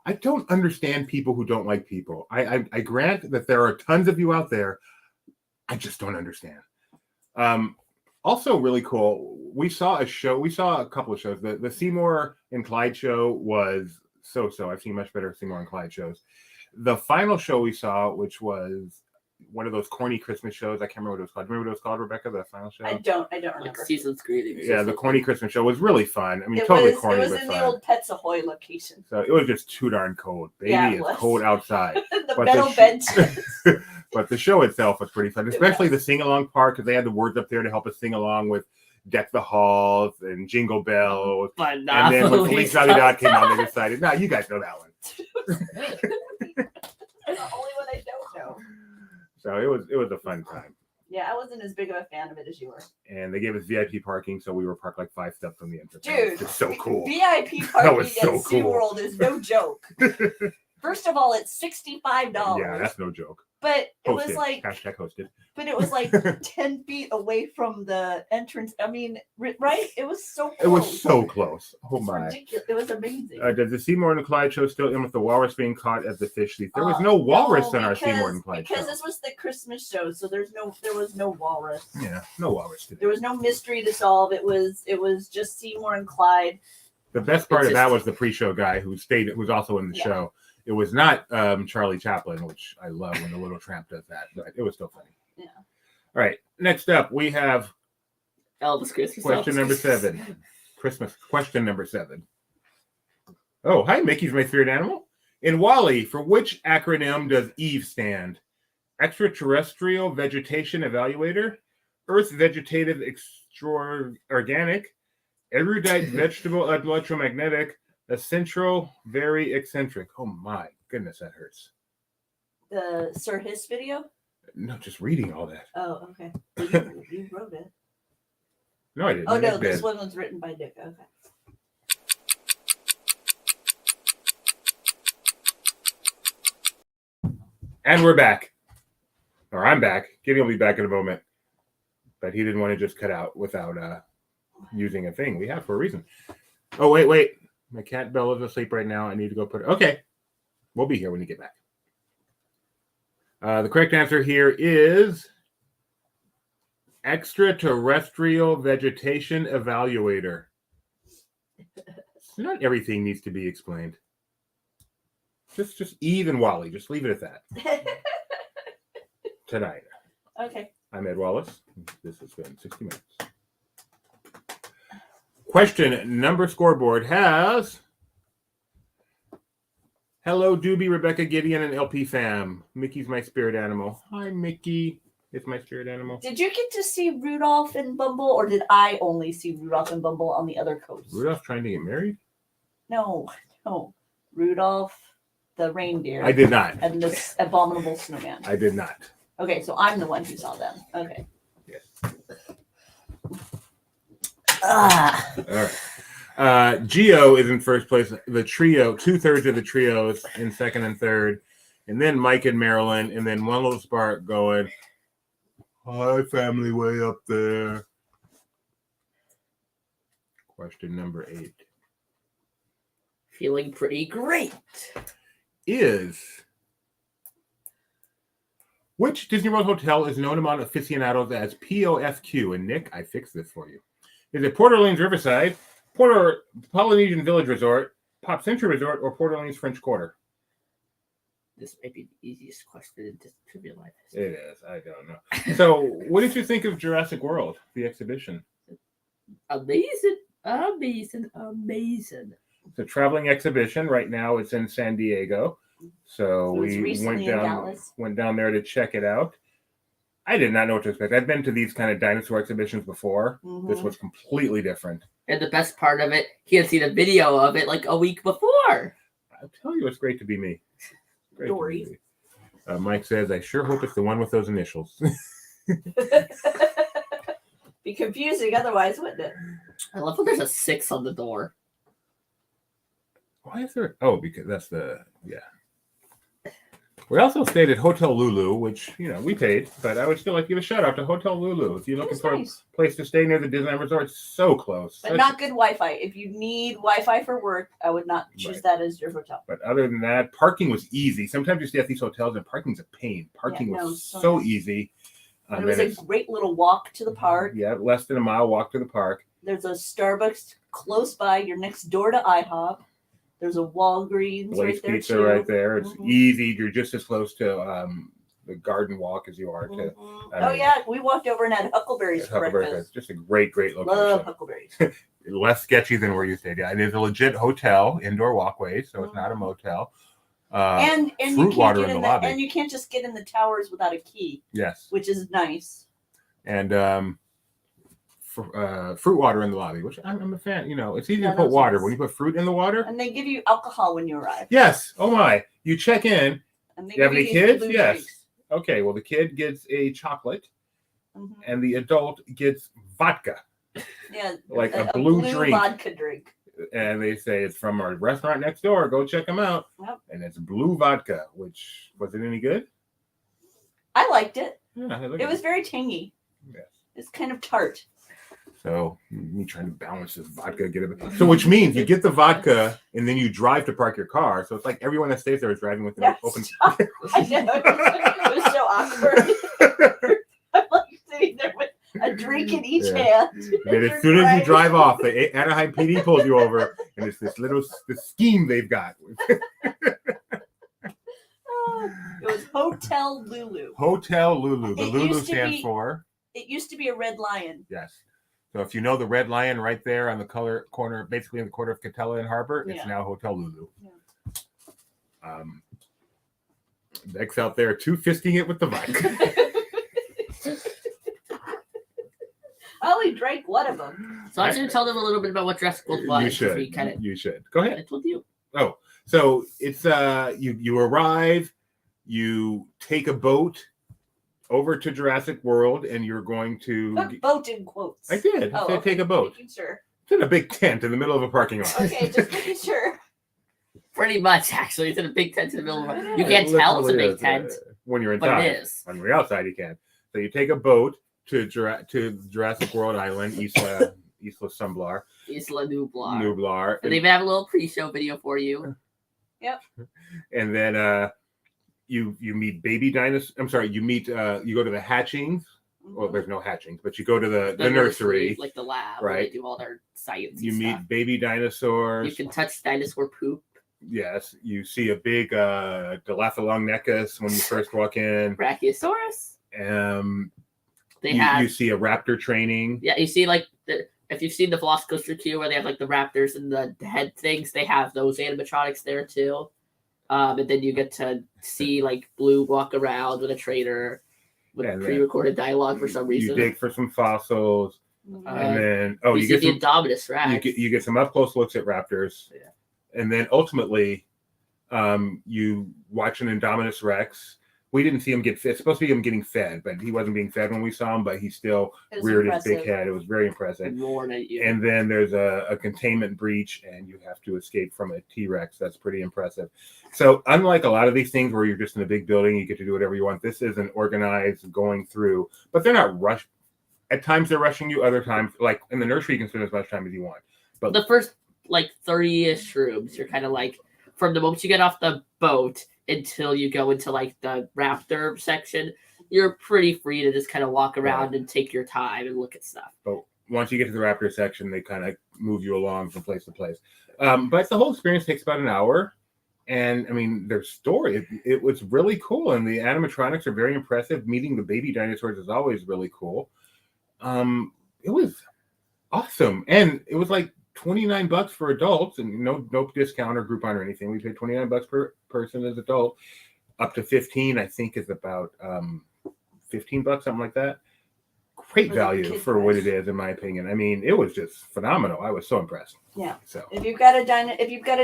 I don't understand people who don't like people. I grant that there are tons of you out there. I just don't understand. Also really cool. We saw a couple of shows. The Seymour and Clyde show was so-so. I've seen much better Seymour and Clyde shows. The final show we saw, which was one of those corny Christmas shows. I can't remember what it was called. Remember what it was called, Rebecca, the final show? I don't remember. Like Season's Greetings. Yeah, the corny Christmas show was really fun. I mean, It totally was, corny, it was but in fun. the old Pets Ahoy location. So it was just too darn cold. Baby, Yeah, it it's was. cold outside. The But metal the benches. But the show itself was pretty fun, especially the sing-along part, because they had the words up there to help us sing along with Deck the Halls and Jingle Bells. But And then when Feliz Navidad came on, they decided, no, you guys know that one. The only one I don't know. So it was a fun time. Yeah, I wasn't as big of a fan of it as you were. And they gave us VIP parking, so we were parked like 5 steps from the entrance. Dude, It's so cool. VIP That parking was at so cool. SeaWorld is no joke. First of all, it's $65. Yeah, that's no joke. But it was Hosted. like, Hashtag hosted. but it was like 10 feet away from the entrance. I mean, right? It was so close. It was so close. Oh It's my. ridiculous. It was amazing. Does the Seymour and Clyde show still end with the walrus being caught at the fish leaf? There was no walrus in our Seymour and Clyde because show. this was the Christmas show, so there was no walrus. Yeah, no walrus today. There was no mystery to solve. It was just Seymour and Clyde. The best part It's of that just- was the pre-show guy who was also in the Yeah. show. It was not Charlie Chaplin, which I love when the Little Tramp does that, but it was still funny. Yeah. All right. Next up, we have Elvis Christmas. question Elvis number Christmas. 7. Christmas question number 7. Oh, hi, Mickey's my spirit animal. In Wall-E, for which acronym does EVE stand? Extraterrestrial Vegetation Evaluator, Earth Vegetative Organic, Erudite Vegetable Electromagnetic, Essential Very Eccentric. Oh my goodness, that hurts. The Sir Hiss video? No, just reading all that. Oh, okay. You wrote it. No, I didn't. Oh, no, Nick this did. one was written by Dick. Okay. And we're back. Or I'm back. Gideon will be back in a moment. But he didn't want to just cut out without using a thing. We have for a reason. Oh, wait. My cat Bella's asleep right now. I need to go put her. Okay. We'll be here when you get back. The correct answer here is Extraterrestrial Vegetation Evaluator. Not everything needs to be explained. Just Eve and Wall-E. Just leave it at that. Tonight. Okay. I'm Ed Wallace. This has been 60 Minutes. Question number scoreboard has hello, Doobie, Rebecca, Gideon, and LP fam. Mickey's my spirit animal. Hi, Mickey. It's my spirit animal. Did you get to see Rudolph and Bumble, or did I only see Rudolph and Bumble on the other coast? Rudolph trying to get married? No. Rudolph the reindeer. I did not. And this abominable snowman. I did not. Okay, so I'm the one who saw them. Okay. Yes. Ah. All right. Geo is in first place. The trio, 2/3 of the trio is in second and third. And then Mike and Marilyn. And then one little spark going, hi, family way up there. Question number 8. Feeling pretty great. Which Disney World hotel is known among aficionados as POFQ? And Nick, I fixed this for you. Is it Port Orleans Riverside, Polynesian Village Resort, Pop Century Resort, or Port Orleans French Quarter? This might be the easiest question in Trivia Life. It is. I don't know. So, what did you think of Jurassic World, the exhibition? Amazing. It's a traveling exhibition. Right now, it's in San Diego. So we went down there to check it out. I did not know what to expect. I've been to these kind of dinosaur exhibitions before. Mm-hmm. This was completely different. And the best part of it, he had seen a video of it like a week before. I'll tell you, it's great to be me. Dory. Mike says, I sure hope it's the one with those initials. Be confusing otherwise, wouldn't it? I love when there's a 6 on the door. Why is there? Oh, because that's yeah. We also stayed at Hotel Lulu, which, we paid, but I would still like to give a shout out to Hotel Lulu. If you're looking for a place to stay near the Disneyland Resort, it's so close. But not good Wi-Fi. If you need Wi-Fi for work, I would not choose that as your hotel. But other than that, parking was easy. Sometimes you stay at these hotels and parking's a pain. Parking was so easy. And it was a great little walk to the park. Yeah, less than a mile walk to the park. There's a Starbucks close by. You're next door to IHOP. There's a Walgreens Blaze right there, Pizza too. right there. It's easy. You're just as close to the Garden Walk as you are to. Yeah, we walked over and had Huckleberries for breakfast. Just a great location. Love Huckleberries. Less sketchy than where you stayed. Yeah, it is a legit hotel, indoor walkway, so it's not a motel. And fruit water in the lobby. And you can't just get in the towers without a key. Yes, which is nice. And fruit water in the lobby, which I'm a fan. It's easy to put water. Nice. When you put fruit in the water. And they give you alcohol when you arrive. Yes. Oh my. You check in. And you have any kids? Yes. Drinks. Okay. Well, the kid gets a chocolate and the adult gets vodka. Yeah. Like a blue drink. Vodka drink. And they say it's from our restaurant next door. Go check them out. Yep. And it's blue vodka, which was it any good? I liked it. Yeah, it was very tangy. Yes. It's kind of tart. So me trying to balance this vodka, so which means you get the vodka and then you drive to park your car. So it's like everyone that stays there is driving with an open. I know. It was so awkward. I'm like sitting there with a drink in each hand. And as soon as you drive off, the Anaheim PD pulls you over, and it's this scheme they've got. It was Hotel Lulu. Hotel Lulu. The Lulu stands for. It used to be a red lion. Yes. So if you know the Red Lion right there on the corner, basically in the corner of Catella and Harbor, it's now Hotel Lulu. Yeah. Beck's out there fisting it with the mic. I only drank one of them. So I'm going to tell them a little bit about what Jurassic World was. You should. You should. Go ahead. It's with you. Oh, so it's you arrive, you take a boat over to Jurassic World, and you're going to put boat in quotes. I did. I said take a boat. Making sure. It's in a big tent in the middle of a parking lot. Okay, just making sure. Pretty much, actually. It's in a big tent in the middle of a... You can't tell it's a big tent. When you're inside. But it is. When you're outside, you can. So you take a boat to Jurassic World Island, Isla Nublar. Isla Nublar. And they even have a little pre-show video for you. Yep. And then you meet baby dinosaurs. I'm sorry, you go to the hatchings. Well, there's no hatchings, but you go to the nursery. Like the lab, right? Where they do all their science. You meet baby dinosaurs. You can touch dinosaur poop. Yes, you see a big Dilophosaurus when you first walk in. Brachiosaurus. You see a raptor training. Yeah, you see if you've seen the Velocicoaster queue where they have like the raptors and the head things, they have those animatronics there too. And then you get to see like Blue walk around with a trainer with pre-recorded dialogue for some reason. You dig for some fossils, and then you get the Indominus Rex. You get some up close looks at raptors. Yeah. And then ultimately, you watch an Indominus Rex. We didn't see him get fed. It's supposed to be him getting fed, but he wasn't being fed when we saw him, but he still reared his big head. It was very impressive. And then there's a containment breach, and you have to escape from a T-Rex. That's pretty impressive. So unlike a lot of these things where you're just in a big building, you get to do whatever you want, this isn't organized going through, but they're not rushed. At times they're rushing you. Other times, like in the nursery, you can spend as much time as you want. But the first 30-ish rooms, you're kind of like, from the moment you get off the boat until you go into like the raptor section, you're pretty free to just kind of walk around and take your time and look at stuff. But once you get to the raptor section, they kind of move you along from place to place. But the whole experience takes about an hour. And I mean, their story, it was really cool. And the animatronics are very impressive. Meeting the baby dinosaurs is always really cool. It was awesome. And it was like $29 for adults, and no discount or Groupon or anything. We paid $29 per person as adult. Up to 15, I think, is about $15, something like that. Great value for what it is, in my opinion. I mean, it was just phenomenal. I was so impressed. Yeah. So if you've got a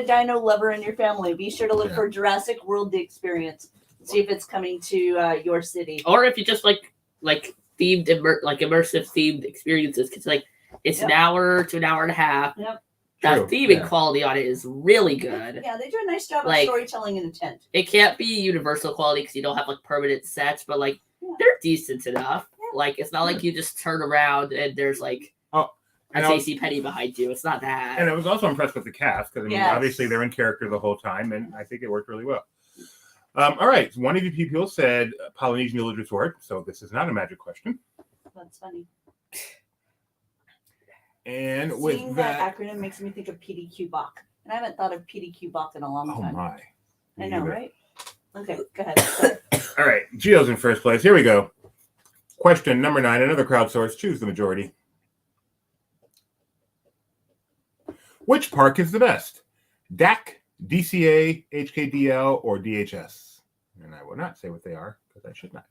dino lover in your family, be sure to look for Jurassic World the Experience. See if it's coming to your city. Or if you just like themed immersive themed experiences, because it's an hour to an hour and a half. Yep. The theming quality on it is really good. Yeah, they do a nice job of storytelling in a tent. It can't be universal quality because you don't have permanent sets, but they're decent enough. Yeah. It's not like you just turn around and there's a JCPenney behind you. It's not that. And I was also impressed with the cast because obviously they're in character the whole time, and I think it worked really well. All right, one of you people said Polynesian Village Resort, so this is not a magic question. That's funny. And seeing that acronym makes me think of PDQ-BOK. And I haven't thought of PDQ-BOK in a long time. Oh my. I know, right? Okay, go ahead. Sorry. All right, Gio's in first place. Here we go. Question number 9, another crowdsource. Choose the majority. Which park is the best? D.A.Q, DCA, HKDL, or DHS? And I will not say what they are because I should not.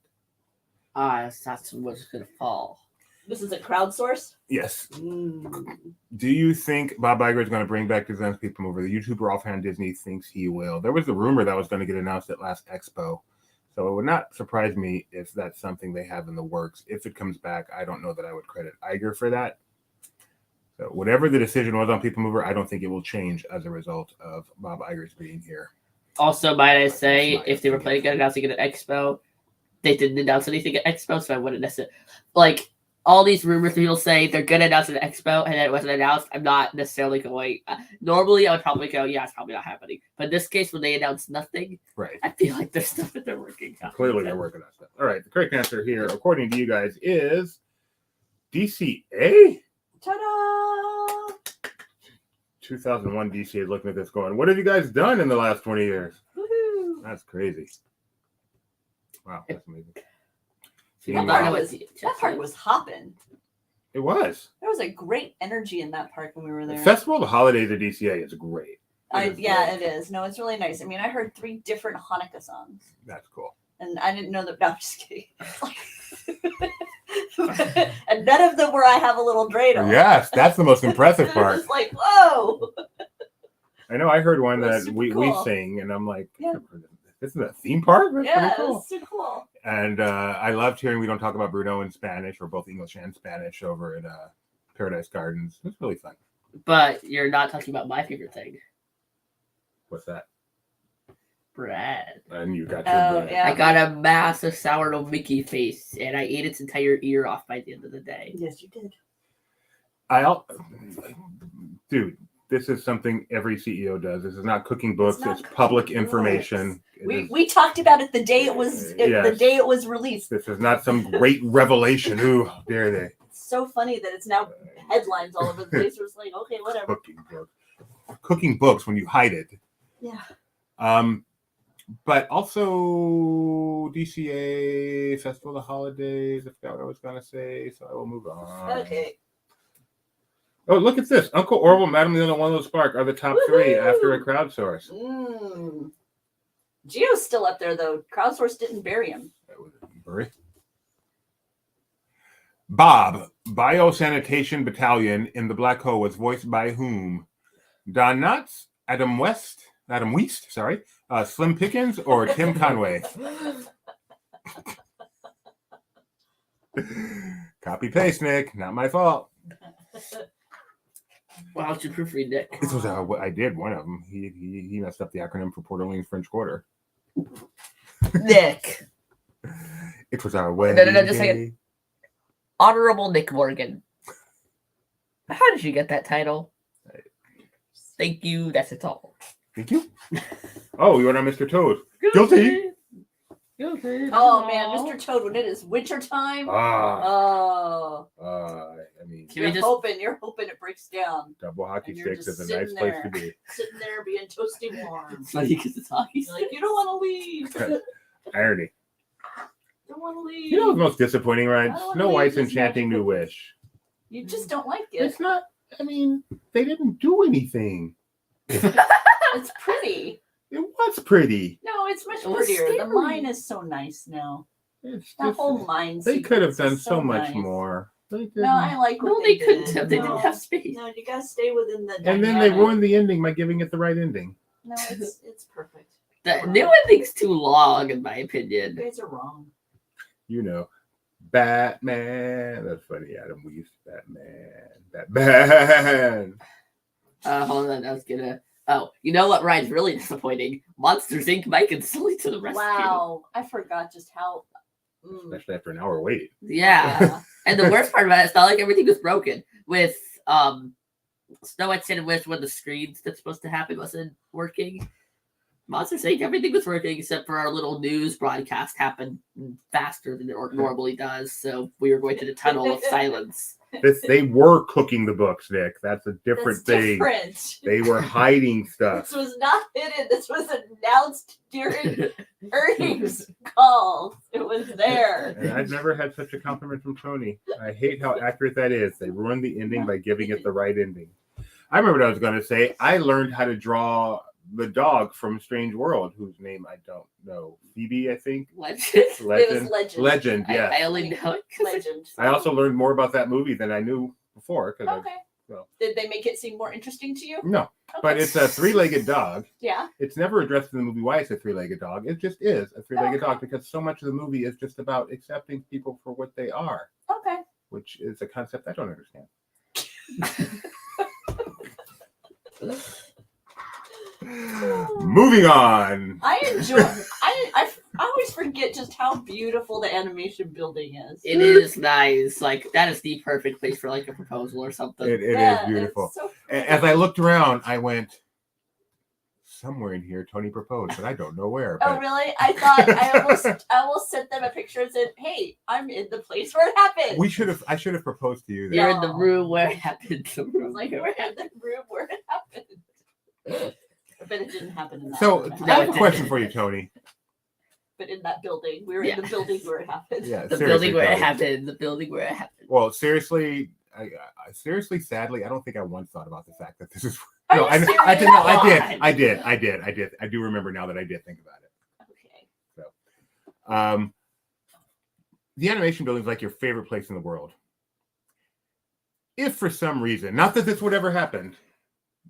That's what's going to fall. This is a crowdsource? Yes. Do you think Bob Iger is going to bring back Designs People Mover? The YouTuber offhand Disney thinks he will. There was a rumor that was going to get announced at last Expo. So it would not surprise me if that's something they have in the works. If it comes back, I don't know that I would credit Iger for that. So whatever the decision was on People Mover, I don't think it will change as a result of Bob Iger's being here. Also, might I say, if they were planning on announcing it at Expo, they didn't announce anything at Expo, so I wouldn't necessarily... all these rumors people say they're going to announce it at Expo and then it wasn't announced, I'm not necessarily going... normally, I would probably go, yeah, it's probably not happening. But in this case, when they announce nothing, right, I feel like there's stuff that they're working on. Clearly, they're working on stuff. All right, the correct answer here, according to you guys, is DCA? Ta-da! 2001 DCA is looking at this going, what have you guys done in the last 20 years? Woohoo! That's crazy. Wow, that's amazing. seeing That park was hopping. It was. There was a great energy in that park when we were there. The Festival of the Holidays at DCA is great. It is. No, it's really nice. I mean, I heard 3 different Hanukkah songs. That's cool. And I didn't know that. No, I'm just kidding. And none of them were I Have a Little Dreidel. Yes, that's the most impressive part. It's like, whoa. I know I heard one that super we cool. sing, and I'm like, Yeah. this is a theme park? That's Yeah, pretty it cool. was super cool. And I loved hearing We Don't Talk About Bruno in Spanish, or both English and Spanish, over at Paradise Gardens. It was really fun. But you're not talking about my favorite thing. What's that? Bread. And you got your bread. Yeah. I got a massive sourdough Mickey face, and I ate its entire ear off by the end of the day. Yes, you did. Dude, this is something every CEO does. This is not cooking books. It's not It's public cooking information. It is- We talked about it the day it was Yes. the day it was released. This is not some great revelation. Ooh, how dare they? It's so funny that it's now headlines all over the place. It's like, okay, whatever. Cooking books when you hide it. Yeah. But also DCA Festival of the Holidays. I forgot what I was gonna say, so I will move on. Okay. Oh, look at this! Uncle Orville, Madame Leona, One Little Spark are the top 3 after a crowdsource. Gio's still up there though. Crowdsource didn't bury him. Bob, Biosanitation Battalion in the Black Hole was voiced by whom? Don Knotts, Adam West, Slim Pickens, or Tim Conway? Copy paste, Nick. Not my fault. Why don't you proofread, Nick? This was I did one of them. He messed up the acronym for Port Orleans French Quarter. Nick. It was our way. No, just a second. Honorable Nick Morgan. How did you get that title? Thank you. That's it all. Thank you. Oh, you went on Mr. Toad. Guilty. Oh man, Mr. Toad, when it is winter time. I mean, You're hoping it breaks down. double hockey And you're sticks just is a nice place to sitting be. Sitting there being toasty warm. It's funny because it's hockey. You're like, you don't want to leave. Irony. Don't want to leave. You know what's most disappointing, right? I don't wanna Snow leave White's this Enchanting New magical- Wish. You just don't like it. It's not. I mean, they didn't do anything. It's pretty. It was pretty. No, it's much It was prettier. The scary. mine is so nice now. It's That just, whole mine. they could have sequence done is so much nice. more. They No, I like what No, they did. couldn't have. They No. didn't have space. No, you gotta stay within the. And then they dynamic. ruined the ending by giving it the right ending. No, it's perfect. The new ending's too long, in my You opinion. guys are wrong. You know, Batman. That's funny. Adam Weist. Batman. Hold on. I was gonna. Oh, you know what ride's really disappointing? Monsters Inc. Mike and Sully to the rescue. Wow, I forgot just how. Especially after an hour wait. Yeah. And the worst part about it, it's not like everything was broken. With Snow White Sand and Wish, when the screens that's supposed to happen wasn't working. Monsters Inc. Everything was working except for our little news broadcast happened faster than it normally does. So we were going to the tunnel of silence. They were cooking the books, Nick. That's a different That's thing. different. They were hiding stuff. This was not hidden. This was announced during earnings calls. It was there. And I've never had such a compliment from Tony. I hate how accurate that is. They ruined the ending by giving it the right ending. I remember what I was going to say. I learned how to draw the dog from Strange World, whose name I don't know. Phoebe, I think. Legend. It was Legend. Legend, yeah. I only know it 'cause Legend. I also learned more about that movie than I knew before. Okay. well. Did they make it seem more interesting to you? No, but it's a three-legged dog. Yeah. It's never addressed in the movie why it's a three-legged dog. It just is a three-legged Okay. dog because so much of the movie is just about accepting people for what they are, Okay. which is a concept I don't understand. Moving on. I enjoy. I always forget just how beautiful the animation building is. it is nice. Like that is the perfect place for like a proposal or something. It Yeah, is beautiful. it's so As I looked around, I went, somewhere in here, Tony proposed, but I don't know where. Oh But really? I thought I almost sent them a picture and said, "Hey, I'm in the place where it happened." I should have proposed to you You're there. in the room where it happened. The I was room like, where "We're it in happened. the room where it happened." But it didn't happen in that. So room. I have a question for you, Tony. but in that building. We were Yeah. in the building where it happened. Yeah, The seriously, building where it Cody. happened. The building where it happened. Well, seriously, I seriously, sadly, I don't think I once thought about the fact that this is. Are No, you I serious? did. No, I God. did. I do remember now that I did think about it. Okay. The animation building is like your favorite place in the world. If for some reason, not that this would ever happen,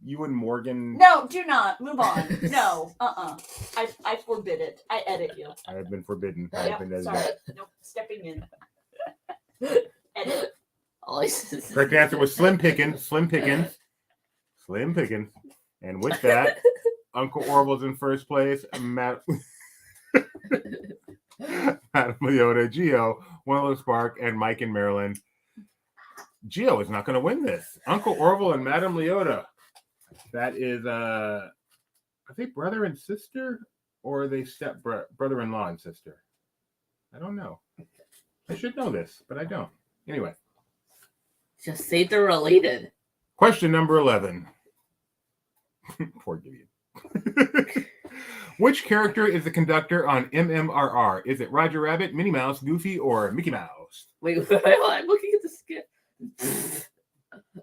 you and Morgan. No, do not. Move on. No. I forbid it. I edit you. I have been forbidden. I have Yep, been edited. sorry. Nope. Stepping in. Edit. All I said is- Correct answer was Slim Pickens. And with that, Uncle Orville's in first place. Madam Leota, Gio, One Little Spark, and Mike in Maryland. Gio is not going to win this. Uncle Orville and Madam Leota. That is, are they brother and sister, or are they brother-in-law and sister? I don't know. I should know this, but I don't. Anyway. Just say they're related. Question number 11. Poor Gideon. Which character is the conductor on MMRR? Is it Roger Rabbit, Minnie Mouse, Goofy, or Mickey Mouse? Wait, I'm looking at the skip.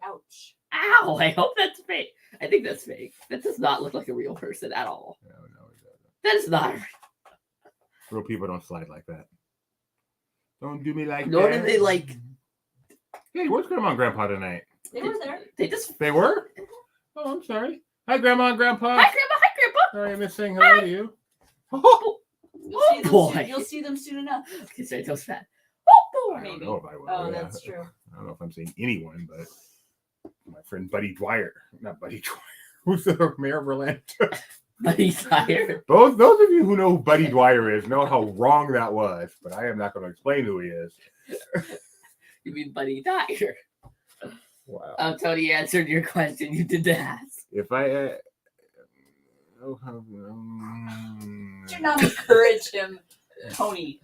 Ouch. Ow! I hope that's fake. I think that's fake. That does not look like a real person at all. No, it doesn't. That is not. Real people don't slide like that. Don't do me like that. Nor do they like. Hey, where's Grandma and Grandpa tonight? They were there. They just. They were? Oh, I'm sorry. Hi, Grandma and Grandpa. Hi, Grandma. Hi, Grandpa. Sorry, I missed saying hello to you. You'll see them soon enough. Okay, sorry, that was fat. I don't Maybe. know if I will. Oh, Yeah. that's true. I don't know if I'm saying anyone, but my friend Buddy Dwyer. Not Buddy Dwyer. Who's the mayor of Orlando? Buddy Dwyer. Those of you who know who Buddy Dwyer is know how wrong that was, but I am not going to explain who he is. You mean Buddy Dwyer? Wow. Tony answered your question. You did that. If I Do not encourage him, Tony.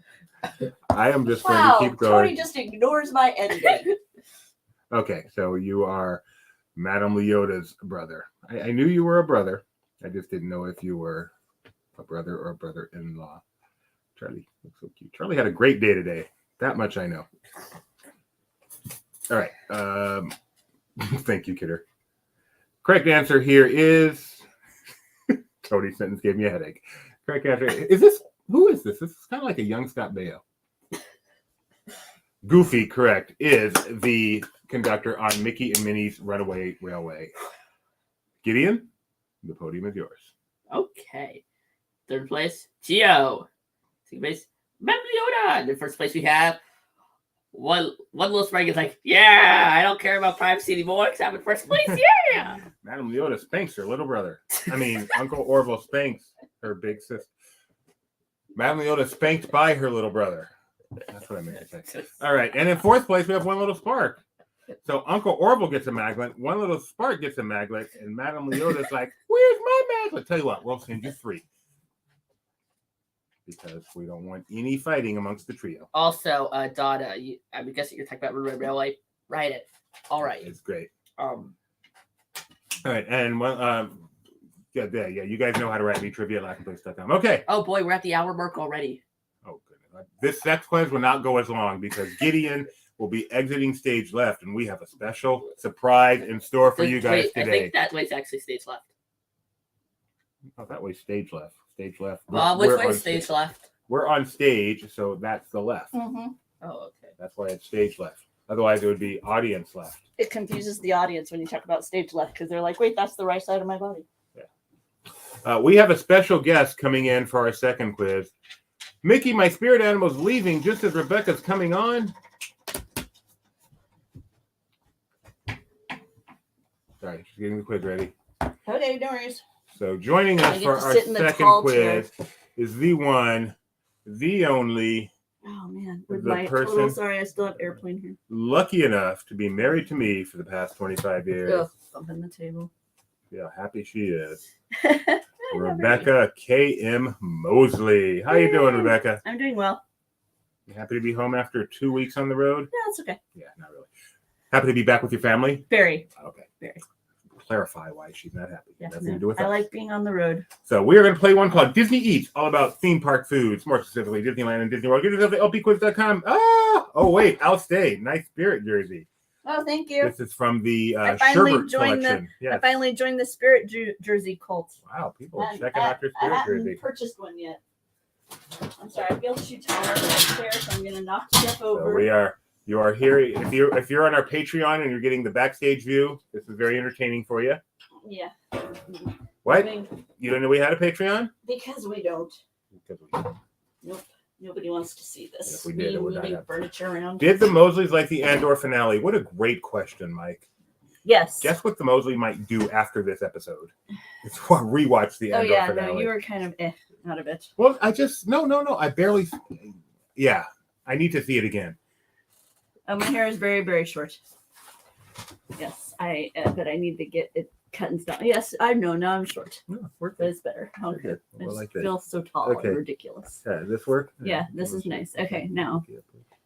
I am just Wow, going to keep going. Tony just ignores my editing. Okay, so you are Madame Leota's brother. I knew you were a brother. I just didn't know if you were a brother or a brother-in-law. Charlie looks so cute. Charlie had a great day today. That much I know. All right. Thank you, Kidder. Correct answer here is Tony's sentence gave me a headache. Correct answer is this. Who is this? This is kind of like a young Scott Baio. Goofy, correct, is the conductor on Mickey and Minnie's Runaway Railway. Gideon, the podium is yours. Okay. Third place, Gio. Second place, Madame Leota. And in first place, we have one little spring is like, yeah, I don't care about privacy anymore because I'm in first place. Yeah. Madame Leota spanks her little brother. I mean, Uncle Orville spanks her big sister. Madame Leota spanked by her little brother. That's what I meant to say. All right. And in fourth place, we have One Little Spark. So Uncle Orville gets a maglet, One Little Spark gets a maglet, and Madame Leota's like, where's my maglet? Tell you what, we'll send you 3. Because we don't want any fighting amongst the trio. Also, Donna, I'm guessing you're talking about Runaway Railway. Write it. All right. It's great. All right. And yeah, you guys know how to write me trivia at laughingplace.com. Okay. Oh boy, we're at the hour mark already. Oh, goodness. This sex quiz will not go as long because Gideon will be exiting stage left, and we have a special surprise in store for you guys today. I think that way's actually stage left. Oh, that way stage left. Stage left. Which way is stage left? We're on stage, so that's the left. Mm-hmm. Oh, okay. That's why it's stage left. Otherwise, it would be audience left. It confuses the audience when you talk about stage left because they're like, wait, that's the right side of my body. Yeah. We have a special guest coming in for our second quiz. Mickey, my spirit animal's leaving just as Rebecca's coming on. Sorry, she's getting the quiz ready. Okay, no worries. So joining us for our second quiz is the one, the only, oh man, with my person sorry, I still have airplane here. lucky enough to be married to me for the past 25 years. Ugh, bumping the table. Yeah, happy she is. Rebecca K.M. Mosley. How you doing, Rebecca? I'm doing well. You happy to be home after 2 weeks on the road? Yeah, that's okay. Yeah, not really. Happy to be back with your family? Very. Okay. Very. clarify why she's not happy. Yeah, Nothing to do with us. I like being on the road. So we are going to play one called Disney Eats, all about theme park foods, more specifically Disneyland and Disney World. Get yourself to lpquiz.com. Oh wait, I'll stay. Nice Spirit jersey. Oh, thank you. This is from the I finally Sherbert joined collection. Yes. I finally joined the Spirit jersey cult. Wow, people are checking out your I Spirit haven't jersey. purchased one yet. I'm sorry, I feel too taller right there, so I'm gonna knock stuff over. So you are here. If you're on our Patreon and you're getting the backstage view, this is very entertaining for you. Yeah. What? You don't know we had a Patreon? Because we don't. Because we don't. Nope. Nobody wants to see this. If we did, it would not moving happen. furniture around. Did the Mosleys like the Andor finale? What a great question, Mike. Yes. Guess what the Mosley might do after this episode? It's rewatch the Andor finale. No, you were kind of out of it. Well, I just no. I barely. Yeah, I need to see it again. My hair is very, very short. Yes, but I need to get it cut and stuff. Yes, I know. Now I'm short. No, work. But it's better. Very Okay. good. I Well, just like that. feel so tall Okay. and ridiculous. Does this work? Yeah, this is nice. Okay, now.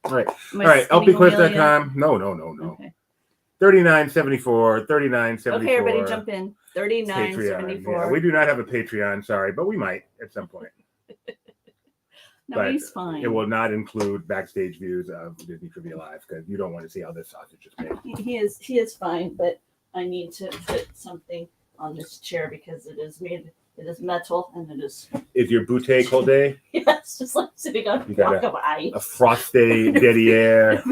All right. Am I All right. spinning a wheel yet? lpquiz.com. No. Okay. 39.74. 39.74. Okay, everybody jump in. Patreon. 39.74. Yeah, we do not have a Patreon, sorry, but we might at some point. No, but he's fine. It will not include backstage views of Disney Trivia Live because you don't want to see how this sausage is made. He is fine, but I need to put something on this chair because it is metal and it is Is your bouteille cold day? yeah, it's just like sitting on You a got block of ice. A frosty derriere.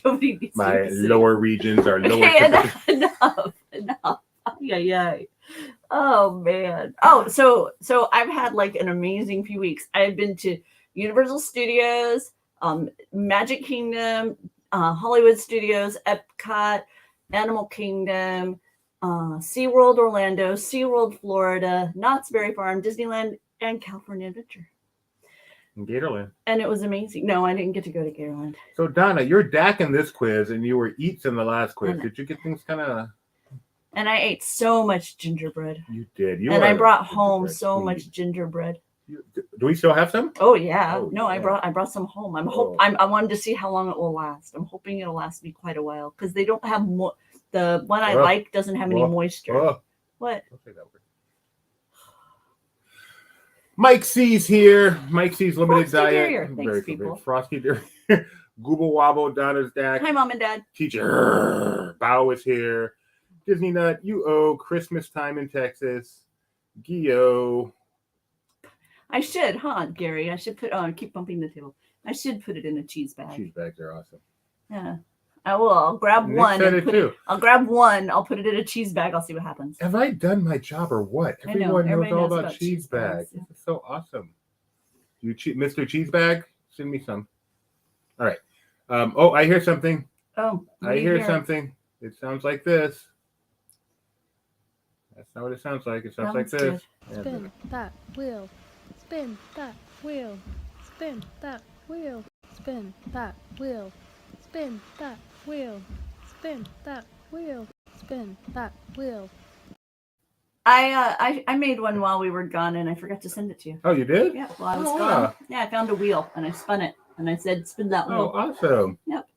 Nobody needs My to see lower regions are lower. okay, enough. Yeah. Oh man. Oh, so I've had like an amazing few weeks. I've been to Universal Studios, Magic Kingdom, Hollywood Studios, Epcot, Animal Kingdom, SeaWorld Orlando, SeaWorld Florida, Knott's Berry Farm, Disneyland, and California Adventure. Gatorland. And it was amazing. No, I didn't get to go to Gatorland. So Donna, you're DAC in this quiz and you were Eats in the last quiz. And- Did you get things kind of... And I ate so much gingerbread. You did. And I are brought a home gingerbread so queen. much gingerbread. Do we still have some? Oh yeah. Oh, No, yeah. I brought some home. Oh. I wanted to see how long it will last. I'm hoping it'll last me quite a while because they don't have the one I Oh. like doesn't have any Oh. moisture. Oh, What? don't say that word. Mike C's here. Mike C's limited Frosty diet. Derriere. Thanks, Very people. good. Frosty Derriere. Google Wobble, Donna's DAC. Hi, Mom and Dad. Teacher Bow is here. Disney Nut, Christmas time in Texas. Gio. I should, Gary? I should put. Oh, I keep bumping the table. I should put it in a cheese bag. Cheese bags are awesome. Yeah. I will. I'll grab Nick one. said And it put too. it, I'll grab one. I'll put it in a cheese bag. I'll see what happens. Have I done my job or what? I know, Everyone knows everybody all knows about about cheese cheese bags, bags. yeah. This is so awesome. Mr. Cheese Bag, send me some. All right. I hear something. Oh, what I do you hear something. It sounds like this. That's not what it sounds like. It sounds like Sounds this. Spin that wheel. Spin that wheel. Spin that wheel. Spin that wheel. Spin that wheel. Spin that wheel. Spin that wheel. I made one while we were gone, and I forgot to send it to you. Oh, you did? Yeah, while I was Oh, gone. wow. Yeah, I found a wheel and I spun it, and I said, "Spin that Oh, wheel." awesome. Yep.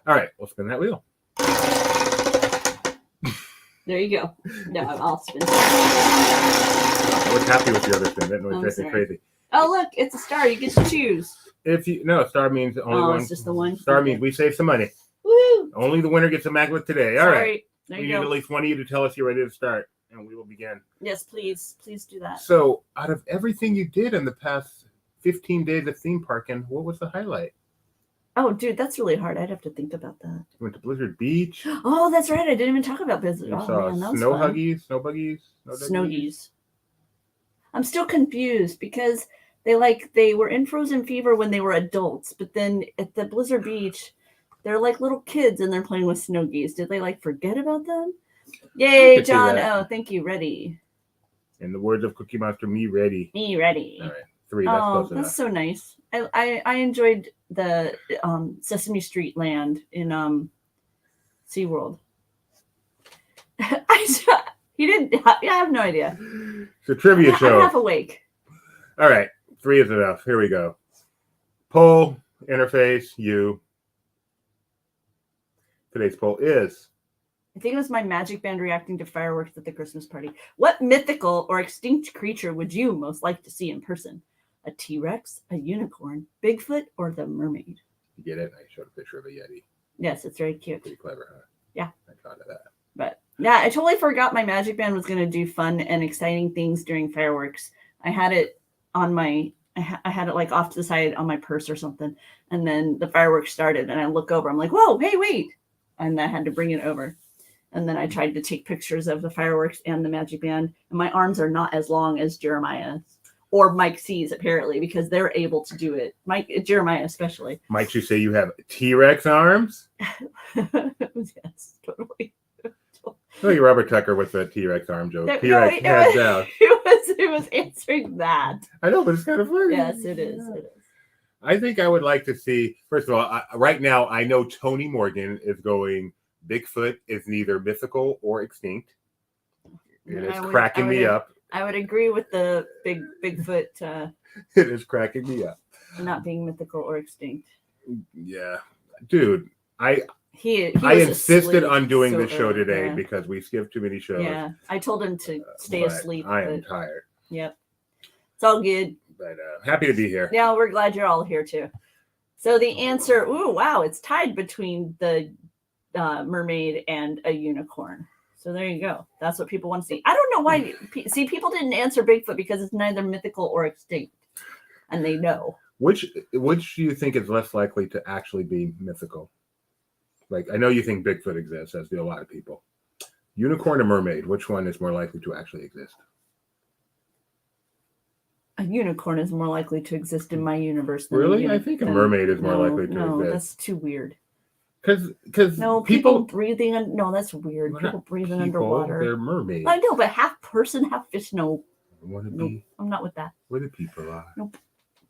All right, we'll spin that wheel. There you go. No, I'll spin. I was happy with the other spin. That noise I'm drives me sorry. crazy. Oh, look, it's a star. You get to choose. Star means only Oh, one. it's just the one? Star Okay. means we save some money. Woo! Only the winner gets immaculate today. All right. Sorry. There We you need at go. least one of you to tell us you're ready to start, and we will begin. Yes, please do that. So, out of everything you did in the past 15 days of theme parking, what was the highlight? Oh, dude, that's really hard. I'd have to think about that. You went to Blizzard Beach. Oh, that's right. I didn't even talk about business. You Oh, saw man, that was snow fun. huggies, snow buggies, Snow geese. I'm still confused because they were in Frozen Fever when they were adults, but then at the Blizzard Beach, they're like little kids and they're playing with snow geese. Did they forget about them? Yay, could see John! that. Oh, thank you. Ready? In the words of Cookie Monster, me ready. Me ready. All right, 3. That's Oh, close that's enough. so nice. I enjoyed the Sesame Street land in SeaWorld. He didn't. Yeah, I have no idea. It's a trivia I'm show. half awake. All right, 3 is enough. Here we go. Poll, interface, you. Today's poll is, I think it was my magic band reacting to fireworks at the Christmas party. What mythical or extinct creature would you most like to see in person? A T-Rex, a unicorn, Bigfoot, or the mermaid? You get it? I showed a picture of a Yeti. Yes, it's very cute. Pretty clever, huh? Yeah. I thought of that. But yeah, I totally forgot my magic band was going to do fun and exciting things during fireworks. I had it on my, I had it like off to the side on my purse or something. And then the fireworks started and I look over, I'm like, whoa, hey, wait. And I had to bring it over. And then I tried to take pictures of the fireworks and the magic band. And my arms are not as long as Jeremiah's or Mike C's, apparently, because they're able to do it. Jeremiah especially. Might you say you have T-Rex arms? Yes, totally. Oh, you Robert Tucker with the T-Rex arm joke. T-Rex hands down. It was answering that. I know, but it's kind of funny. Yes, it is. It is. I think I would like to see, first of all, right now, I know Tony Morgan is going, Bigfoot is neither mythical or extinct. It is cracking me up. I would agree with the Bigfoot. It is cracking me up. Not being mythical or extinct. Yeah. Dude, I He insisted on doing so this show early, today yeah. because we skipped too many shows. Yeah, I told him to stay asleep. I am tired. Yep. It's all good. But happy to be here. Yeah, we're glad you're all here too. So the answer, ooh, wow, it's tied between the mermaid and a unicorn. So there you go. That's what people want to see. I don't know why. See, people didn't answer Bigfoot because it's neither mythical or extinct, and they know. Which do you think is less likely to actually be mythical? Like, I know you think Bigfoot exists, as do a lot of people. Unicorn or mermaid, which one is more likely to actually exist? A unicorn is more likely to exist in my universe. Than Really? I think a mermaid is more likely to exist. No, that's too weird. Because no, people breathing. No, that's weird. People breathing underwater. They're mermaids. I know, but half person, half fish. No, nope, I'm not with that. Where the people are. Nope.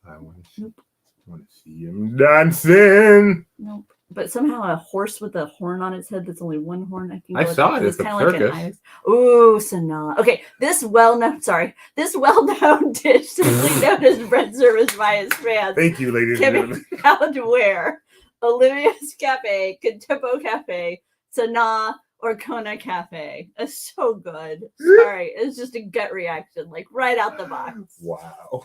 I want to see them dancing. Nope. But somehow a horse with a horn on its head that's only one horn. I saw it. It's kind of like an ooh, Sanaa. Okay, this well-known dish, simply known as bread service by his fans. Thank you, ladies and gentlemen. Found where Olivia's Cafe, Contempo Cafe, Sanaa, or Kona Cafe. It's so good. Sorry, it's just a gut reaction, like right out the box. Wow.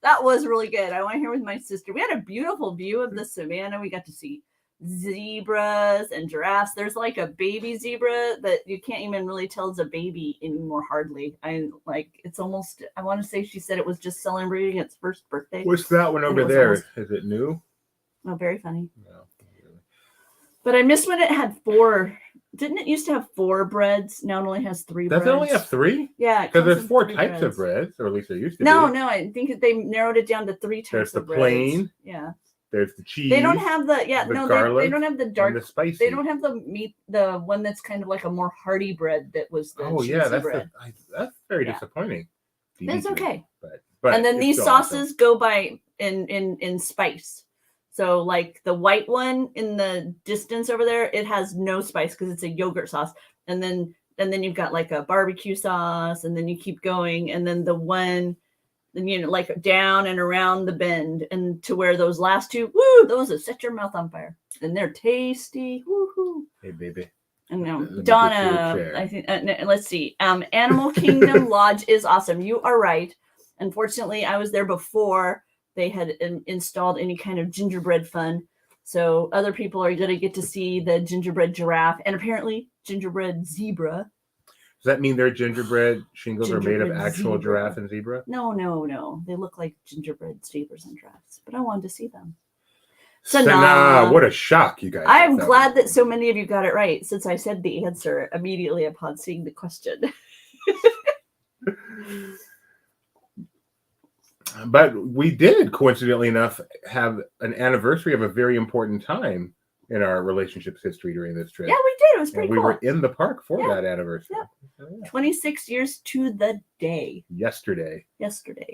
That was really good. I went here with my sister. We had a beautiful view of the savannah. We got to see zebras and giraffes. There's like a baby zebra that you can't even really tell is a baby anymore, hardly. It's almost, I want to say she said it was just celebrating its first birthday. What's that one over there? Is it new? Oh, very funny. No, really. But I missed when it had 4. Didn't it used to have 4 breads? Now it only has 3 breads. Does it only have 3? Yeah. Because there's 4 types of breads, or at least there used to be. No, I think they narrowed it down to 3 types of breads. There's the plain. Yeah. There's the cheese. They don't have the garlic, they don't have the dark, the spicy. They don't have the meat, the one that's kind of like a more hearty bread that was the that's bread. That's very disappointing. It's okay. But and then these sauces go by in spice. So like the white one in the distance over there, it has no spice because it's a yogurt sauce. And then you've got like a barbecue sauce, and then you keep going, and then the one, then like down and around the bend, and to where those last 2, those will set your mouth on fire, and they're tasty. Woohoo! Hey, baby. And now Donna, I think. Let's see. Animal Kingdom Lodge is awesome. You are right. Unfortunately, I was there before they had installed any kind of gingerbread fun. So other people are going to get to see the gingerbread giraffe and apparently gingerbread zebra. Does that mean their gingerbread shingles are made of actual giraffe and zebra? No. They look like gingerbread zebras and giraffes, but I wanted to see them. Sanaa, what a shock, you guys. I'm glad that so many of you got it right, since I said the answer immediately upon seeing the question. But we did, coincidentally enough, have an anniversary of a very important time in our relationship's history during this trip. Yeah, we did. It was pretty cool. We were in the park for that anniversary. Yeah. 26 years to the day. Yesterday.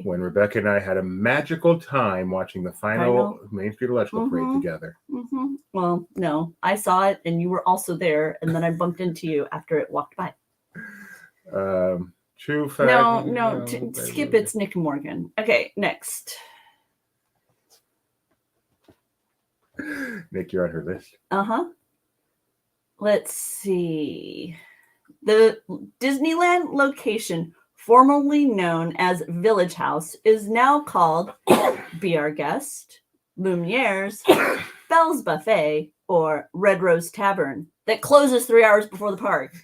When Rebecca and I had a magical time watching the final Main Street Electrical Parade together. Mm-hmm. Well, no, I saw it and you were also there, and then I bumped into you after it walked by. True fact. No, skip it's Nick Morgan. Okay, next. Nick, you're on her list. Uh-huh. let's see. The Disneyland location, formerly known as Village House, is now called Be Our Guest, Lumiere's, Bell's Buffet, or Red Rose Tavern that closes 3 hours before the park.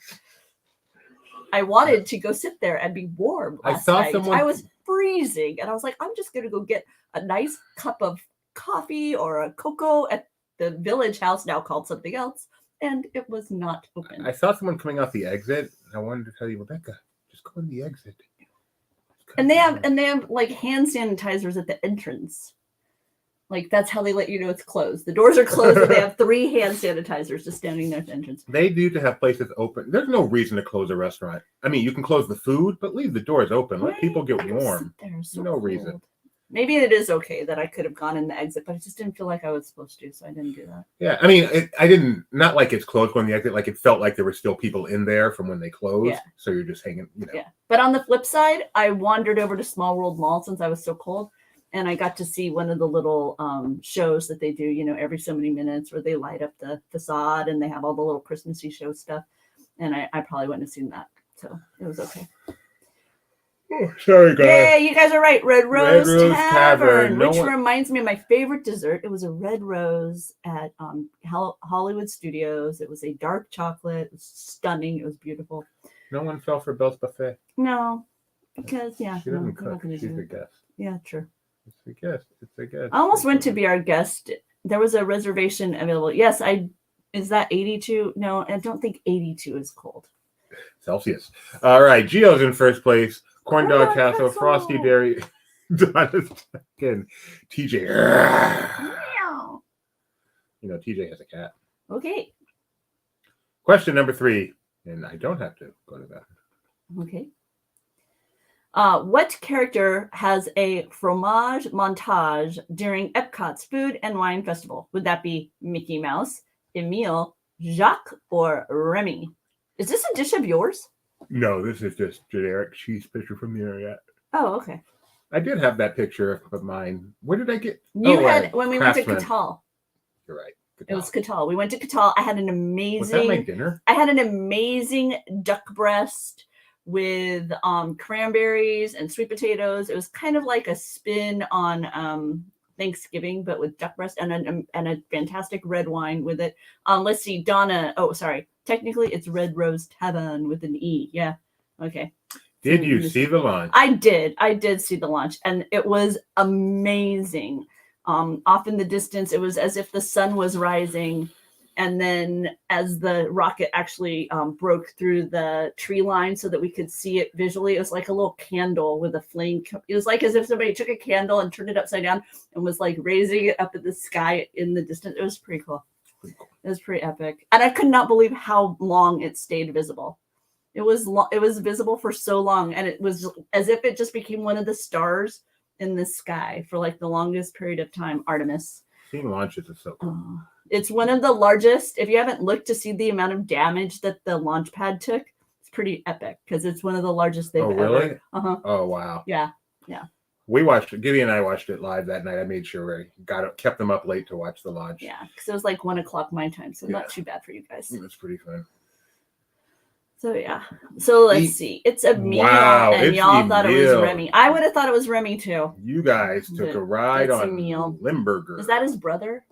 I wanted to go sit there and be warm last night. I was freezing, and I was like, I'm just going to go get a nice cup of coffee or a cocoa at the Village House, now called something else, and it was not open. I saw someone coming out the exit, and I wanted to tell you, Rebecca, just go in the exit. And they have like hand sanitizers at the entrance. Like, that's how they let you know it's closed. The doors are closed, and they have 3 hand sanitizers just standing there at the entrance. They do to have places open. There's no reason to close a restaurant. I mean, you can close the food, but leave the doors open. Let people get warm. No reason. Maybe it is okay that I could have gone in the exit, but I just didn't feel like I was supposed to, so I didn't do that. Yeah, I mean, I didn't, not like it's closed going the exit, like it felt like there were still people in there from when they closed. Yeah. So you're just hanging, you know. Yeah. But on the flip side, I wandered over to Small World Mall since I was so cold. And I got to see one of the little shows that they do, you know, every so many minutes where they light up the facade and they have all the little Christmassy show stuff. And I probably wouldn't have seen that. So it was okay. Oh, sorry, guys. Yeah, you guys are right. Red Rose Tavern, No which one... reminds me of my favorite dessert. It was a red rose at Hollywood Studios. It was a dark chocolate. It was stunning. It was beautiful. No one fell for Bell's Buffet. No, because, yeah. She doesn't cook. She's a guest. Yeah, true. It's a guest. It's a guest. I almost went to Be Our Guest. There was a reservation available. Yes, is that 82? No, I don't think 82 is cold. Celsius. All right. Gio's in first place. Corn Dog Castle, Frosty Dairy, Donna's second, TJ. Meow. You know, TJ has a cat. Okay. Question number 3, and I don't have to go to that. Okay. What character has a fromage montage during Epcot's Food and Wine Festival? Would that be Mickey Mouse, Emile, Jacques, or Remy? Is this a dish of yours? No, this is just generic cheese picture from the area. Oh, okay. I did have that picture of mine. Where did I get? You had when we went to Catal. You're right. Catal. It was Catal. We went to Catal. I had an amazing. Was that my dinner? I had an amazing duck breast with cranberries and sweet potatoes. It was kind of like a spin on Thanksgiving, but with duck breast and a fantastic red wine with it. Let's see, Donna. Oh, sorry. Technically, it's Red Rose Tavern with an E. Yeah. Okay. Did you see the launch? I did. I did see the launch, and it was amazing. Off in the distance, it was as if the sun was rising, and then as the rocket actually broke through the tree line so that we could see it visually, it was like a little candle with a flame. It was like as if somebody took a candle and turned it upside down and was like raising it up in the sky in the distance. It was pretty cool. It was pretty epic, and I could not believe how long it stayed visible. It was visible for so long, and it was as if it just became one of the stars in the sky for like the longest period of time. Artemis. Seeing launches is so cool. It's one of the largest. If you haven't looked to see the amount of damage that the launch pad took, it's pretty epic because it's one of the largest they've ever. Oh, really? Oh, wow. Yeah. We watched it. Giddy and I watched it live that night. I made sure we kept them up late to watch the launch. Yeah, because it was like 1:00 my time, so not too bad for you guys. It was pretty fun. So yeah. So let's see. It's a meal, and y'all thought it was Remy. I would have thought it was Remy too. You guys took a ride on Limburger. Is that his brother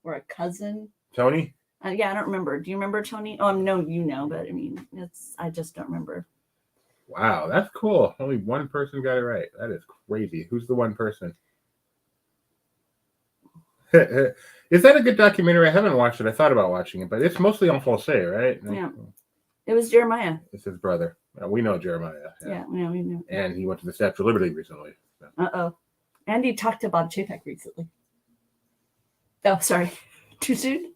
or a cousin? Tony? Yeah, I don't remember. Do you remember Tony? Oh, no, you know, but I mean, I just don't remember. Wow, that's cool. Only one person got it right. That is crazy. Who's the one person? Is that a good documentary? I haven't watched it. I thought about watching it, but it's mostly on False, right? Yeah. It was Jeremiah. It's his brother. We know Jeremiah. Yeah, we know. And he went to the Statue of Liberty recently. So. Uh-oh. And he talked to Bob Chapek recently. Oh, sorry. Too soon?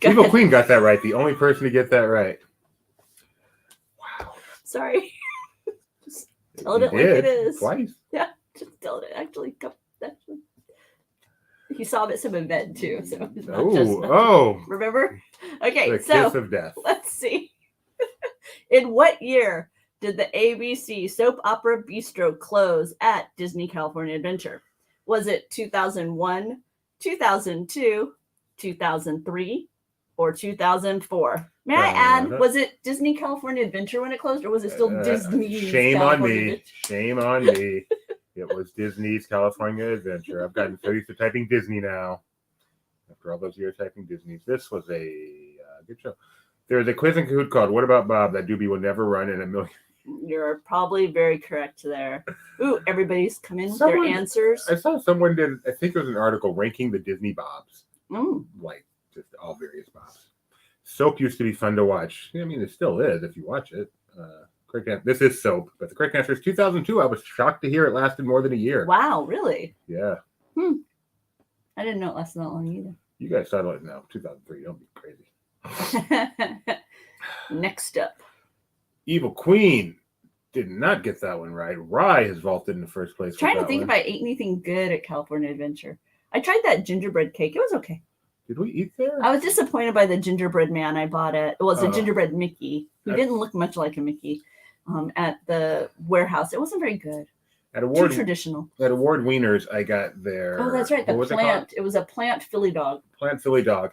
Evil Queen got that right. The only person to get that right. Wow. Sorry. Just telling it like it is. Twice. Yeah, just telling it. Actually. He saw him at some event too. So it's not just remember? Okay, the kiss of death. Let's see. In what year did the ABC soap opera Bistro close at Disney California Adventure? Was it 2001, 2002, 2003, or 2004? May I add, was it Disney California Adventure when it closed, or was it still Disney's Shame California on me. Adventure? Shame on me. It was Disney's California Adventure. I've gotten so used to typing Disney now. After all those years typing Disney. This was a good show. There's a quiz and Kahoot called What About Bob that Doobie will never run in a million. You're probably very correct there. Ooh, everybody's come in with their answers. I saw someone did, I think it was an article ranking the Disney Bobs. Like just all various Bobs. Soap used to be fun to watch. I mean, it still is if you watch it. Correct answer. This is Soap, but the correct answer is 2002. I was shocked to hear it lasted more than a year. Wow, really? Yeah. I didn't know it lasted that long either. You guys settle it now. 2003. Don't be crazy. Next up. Evil Queen did not get that one right. Rye has vaulted in the first place. Trying to think if I ate anything good at California Adventure. I tried that gingerbread cake. It was okay. Did we eat there? I was disappointed by the gingerbread man I bought at. It was a gingerbread Mickey who didn't look much like a Mickey at the warehouse. It wasn't very good. Too traditional. At Award Wieners, I got there. Oh, that's right. The plant. It was a plant Philly dog. Plant Philly dog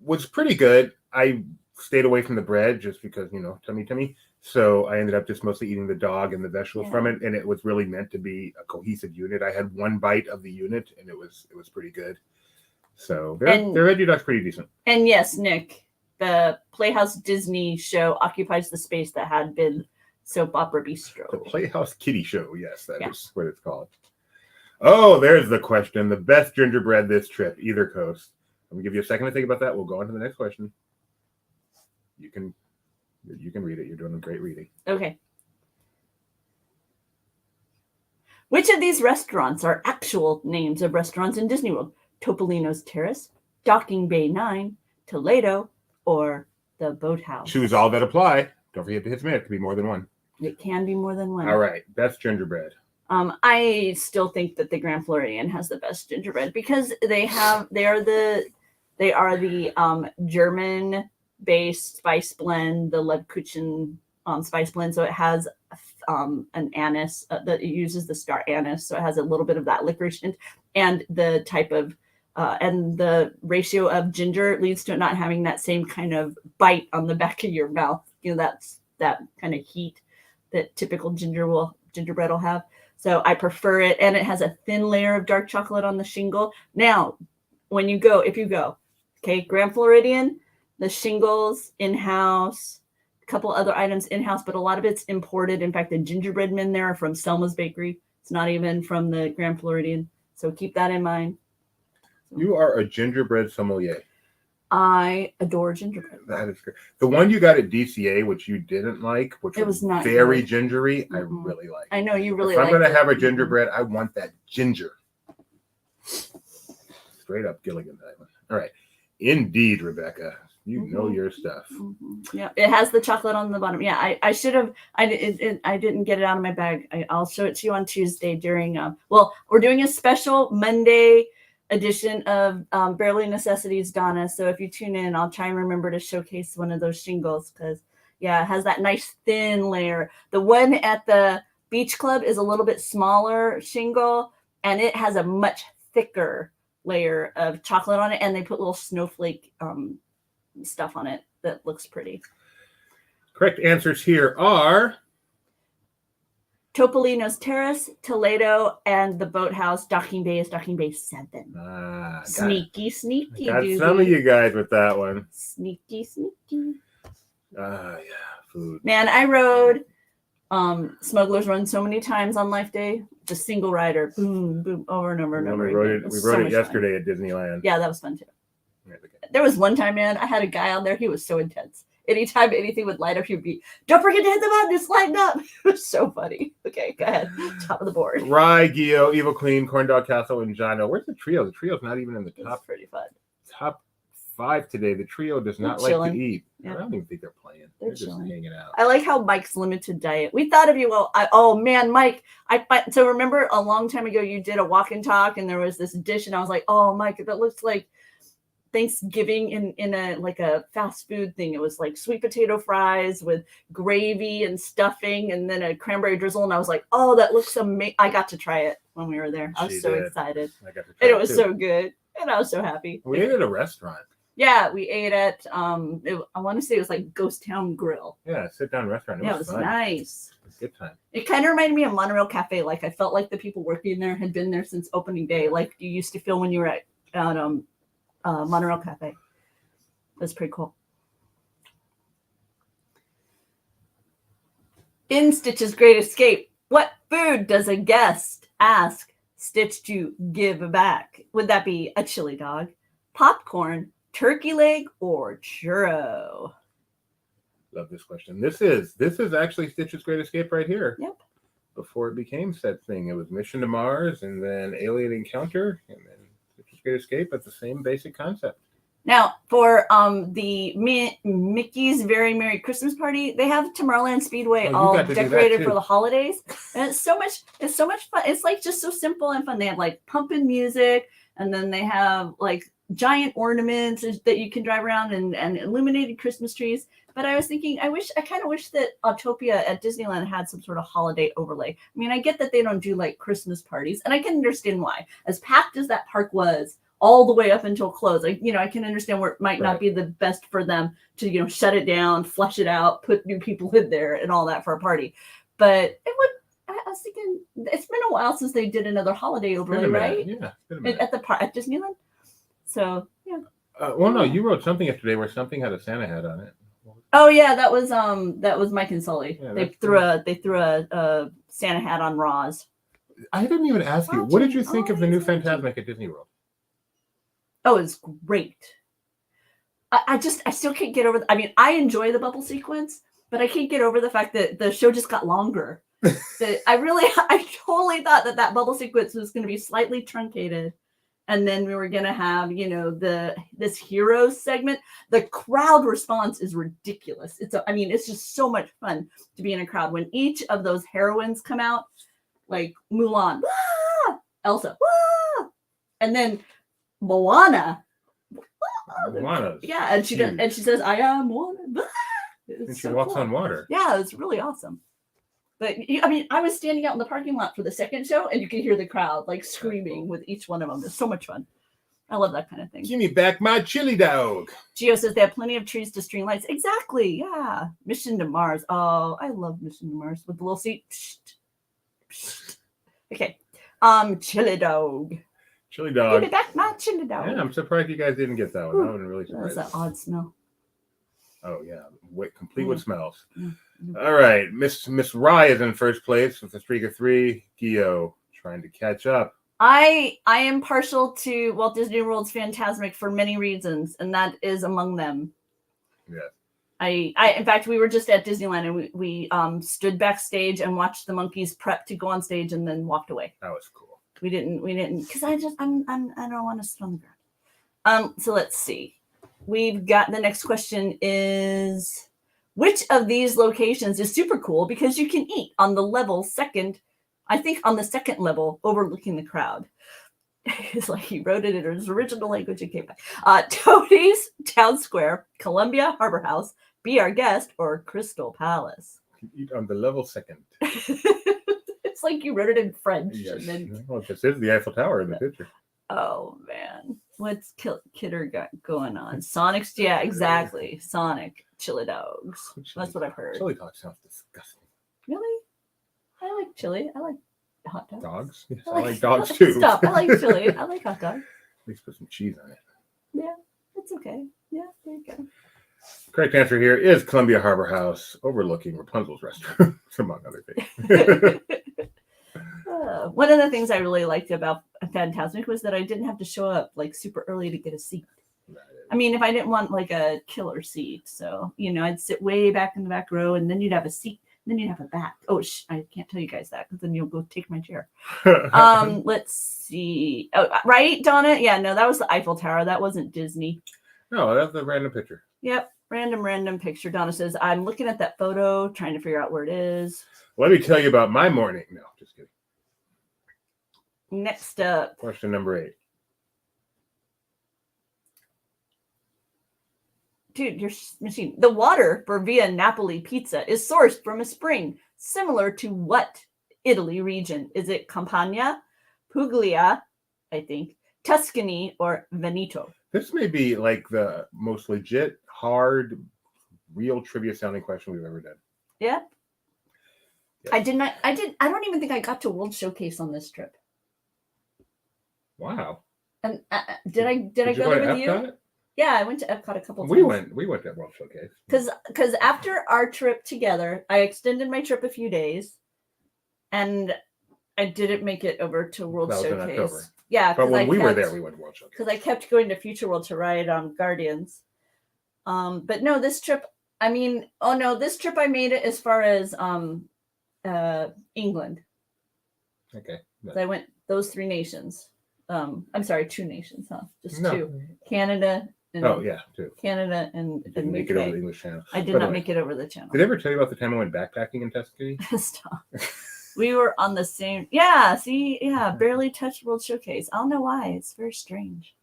was pretty good. I stayed away from the bread just because, tummy. So I ended up just mostly eating the dog and the vegetables from it, and it was really meant to be a cohesive unit. I had one bite of the unit, and it was pretty good. So their veggie dog's pretty decent. And yes, Nick, the Playhouse Disney show occupies the space that had been Soap Opera Bistro. The Playhouse Kitty Show, yes, that is what it's called. Oh, there's the question. The best gingerbread this trip, either coast. I'm gonna give you a second to think about that. We'll go on to the next question. You can read it. You're doing a great reading. Okay. Which of these restaurants are actual names of restaurants in Disney World? Topolino's Terrace, Docking Bay 9, Toledo, or the Boathouse? Choose all that apply. Don't forget to hit submit. It could be more than one. It can be more than one. All right. Best gingerbread. I still think that the Grand Floridian has the best gingerbread because they are the German-based spice blend, the Lebkuchen spice blend. So it has an anise that it uses the star anise, so it has a little bit of that licorice hint, and the type of and the ratio of ginger leads to it not having that same kind of bite on the back of your mouth. That's that kind of heat that typical gingerbread will have. So I prefer it, and it has a thin layer of dark chocolate on the shingle. Now, if you go, Grand Floridian, the shingles in-house, a couple other items in-house, but a lot of it's imported. In fact, the gingerbread men there are from Selma's Bakery. It's not even from the Grand Floridian. So keep that in mind. You are a gingerbread sommelier. I adore gingerbread. That is good. The one you got at DCA, which you didn't like, which was not very good. Gingery, I really like. I know you really like. If I'm going to have a it. gingerbread, I want that ginger. Straight up Gilligan Island. All right. Indeed, Rebecca. You know your stuff. Yeah, it has the chocolate on the bottom. Yeah, I should have. I didn't get it out of my bag. I'll show it to you on Tuesday during. We're doing a special Monday edition of Barely Necessities, Donna. So if you tune in, I'll try and remember to showcase one of those shingles because it has that nice thin layer. The one at the Beach Club is a little bit smaller shingle, and it has a much thicker layer of chocolate on it, and they put little snowflake stuff on it that looks pretty. Correct answers here are Topolino's Terrace, Toledo, and the Boathouse. Docking Bay is Docking Bay 7. Sneaky. Got some of you guys with that one. Sneaky. Yeah, food. Man, I rode Smuggler's Run so many times on Life Day. The single rider, boom, boom, over and over and over. We rode it yesterday at Disneyland. Yeah, that was fun too. There was one time, man, I had a guy on there. He was so intense. Anytime anything would light up, he'd be, don't forget to hit the button, it's lighting up. It was so funny. Okay, go ahead. Top of the board. Rye, Gio, Evil Queen, Corn Dog Castle, and Jono. Where's the trio? The trio's not even in the top. That's pretty fun. Top 5 today. The trio does not like to eat. Yeah. I don't even think they're playing. They're just hanging out. I like how Mike's limited diet. We thought of you. Mike. So remember a long time ago you did a walk and talk, and there was this dish, and I was like, oh, Mike, that looks like Thanksgiving in a fast food thing. It was like sweet potato fries with gravy and stuffing, and then a cranberry drizzle. And I was like, oh, that looks amazing. I got to try it when we were there. I was so excited. I got to try and it was so good. And I was so happy. We ate at a restaurant. Yeah, we ate at I want to say it was like Ghost Town Grill. Yeah, sit down restaurant. It was fun. nice. It was a good time. It kind of reminded me of Monorail Cafe. Like I felt like the people working there had been there since opening day, like you used to feel when you were at Monorail Cafe. It was pretty cool. In Stitch's Great Escape, what food does a guest ask Stitch to give back? Would that be a chili dog, popcorn, turkey leg, or churro? Love this question. This is actually Stitch's Great Escape right here. Yep. Before it became said thing, it was Mission to Mars, and then Alien Encounter, and then Stitch's Great Escape. That's the same basic concept. Now, for the Mickey's Very Merry Christmas Party, they have Tomorrowland Speedway all decorated for the holidays, and it's so much fun. It's like just so simple and fun. They have like pumping music, and then they have like giant ornaments that you can drive around and illuminated Christmas trees. But I was thinking, I kind of wish that Autopia at Disneyland had some sort of holiday overlay. I mean, I get that they don't do like Christmas parties, and I can understand why. As packed as that park was, all the way up until close. Like, I can understand where it might not be the best for them to, shut it down, flush it out, put new people in there and all that for a party. But I was thinking, it's been a while since they did another holiday overlay, right? Yeah. At Disneyland. So, yeah. Well, no, you wrote something yesterday where something had a Santa hat on it. Oh yeah, that was Mike and Sully. Yeah, they threw a Santa hat on Roz. I didn't even ask you. What did you think of the new Fantasmic at Disney World? Oh, it's great. I still can't get over. I mean, I enjoy the bubble sequence, but I can't get over the fact that the show just got longer. I totally thought that bubble sequence was going to be slightly truncated, and then we were going to have this heroes segment. The crowd response is ridiculous. It's just so much fun to be in a crowd when each of those heroines come out, like Mulan, Wah! Elsa, Wah! And then Moana. Yeah, and she does, and she says, "I am Moana." And she walks on water. Yeah, it's really awesome. But I was standing out in the parking lot for the second show, and you could hear the crowd like screaming with each one of them. It's so much fun. I love that kind of thing. Give me back my chili dog. Gio says they have plenty of trees to string lights. Exactly. Yeah. Mission to Mars. Oh, I love Mission to Mars with the little seat. Psst. Psst. Okay. Chili dog. Chili dog. Give me back my chili dog. Yeah, I'm surprised you guys didn't get that one. That would really surprised. That's an odd smell. Oh yeah, complete with smells. Mm-hmm. All right, Miss Rye is in first place with a streak of 3. Gio trying to catch up. I am partial to Walt Disney World's Fantasmic for many reasons, and that is among them. Yeah. I in fact, we were just at Disneyland, and we stood backstage and watched the monkeys prep to go on stage, and then walked away. That was cool. We didn't because I don't want to stay on the ground. So let's see. We've got the next question is, which of these locations is super cool because you can eat on the level second, I think on the second level overlooking the crowd. It's like he wrote it in his original language and came back. Tony's Town Square, Columbia Harbor House, Be Our Guest, or Crystal Palace. You can eat on the level second. It's like you wrote it in French. Yes. And then... Well, this is the Eiffel Tower in the picture. Oh, man. What's Kidder got going on? Sonic's, yeah, exactly. Sonic, chili dogs. That's what I've heard. Chili dogs sounds disgusting. Really? I like chili. I like hot dogs. Dogs? Yes, I like dogs too. Stop. I like chili. I like hot dogs. At least put some cheese on it. Yeah, it's okay. Yeah, there you go. Correct answer here is Columbia Harbor House, overlooking Rapunzel's restaurant, among other things. One of the things I really liked about Fantasmic was that I didn't have to show up like super early to get a seat. I mean, if I didn't want like a killer seat, so I'd sit way back in the back row, and then you'd have a seat, and then you'd have a back. Oh, I can't tell you guys that because then you'll go take my chair. Let's see. Oh, right, Donna? Yeah, no, that was the Eiffel Tower. That wasn't Disney. No, that's a random picture. Yep, random picture. Donna says, I'm looking at that photo, trying to figure out where it is. Let me tell you about my morning. No, just kidding. Next up. Question number 8. Dude, your machine. The water for Via Napoli pizza is sourced from a spring similar to what Italy region? Is it Campania, Puglia, I think, Tuscany, or Veneto? This may be like the most legit, hard, real trivia sounding question we've ever done. Yeah. Yes. I don't even think I got to World Showcase on this trip. Wow. And did I go to there with you? Epcot? Yeah, I went to Epcot a couple times. We went to World Showcase. Because after our trip together, I extended my trip a few days, and I didn't make it over to World That was in Showcase. October. Yeah, But when we were there, we went to World Showcase. because I kept going to Future World to ride Guardians. But no, this trip. I mean, oh no, this trip I made it as far as England. Okay. I went those 3 nations. I'm sorry, 2 nations, huh? Just No. 2. Canada. And Oh yeah, 2. Canada and Didn't make UK. it over the English Channel. I did By the not way, make it over the channel. Did I ever tell you about the time I went backpacking in Tuscany? Stop. We were on the same. Yeah, see, yeah, barely touched World Showcase. I don't know why. It's very strange.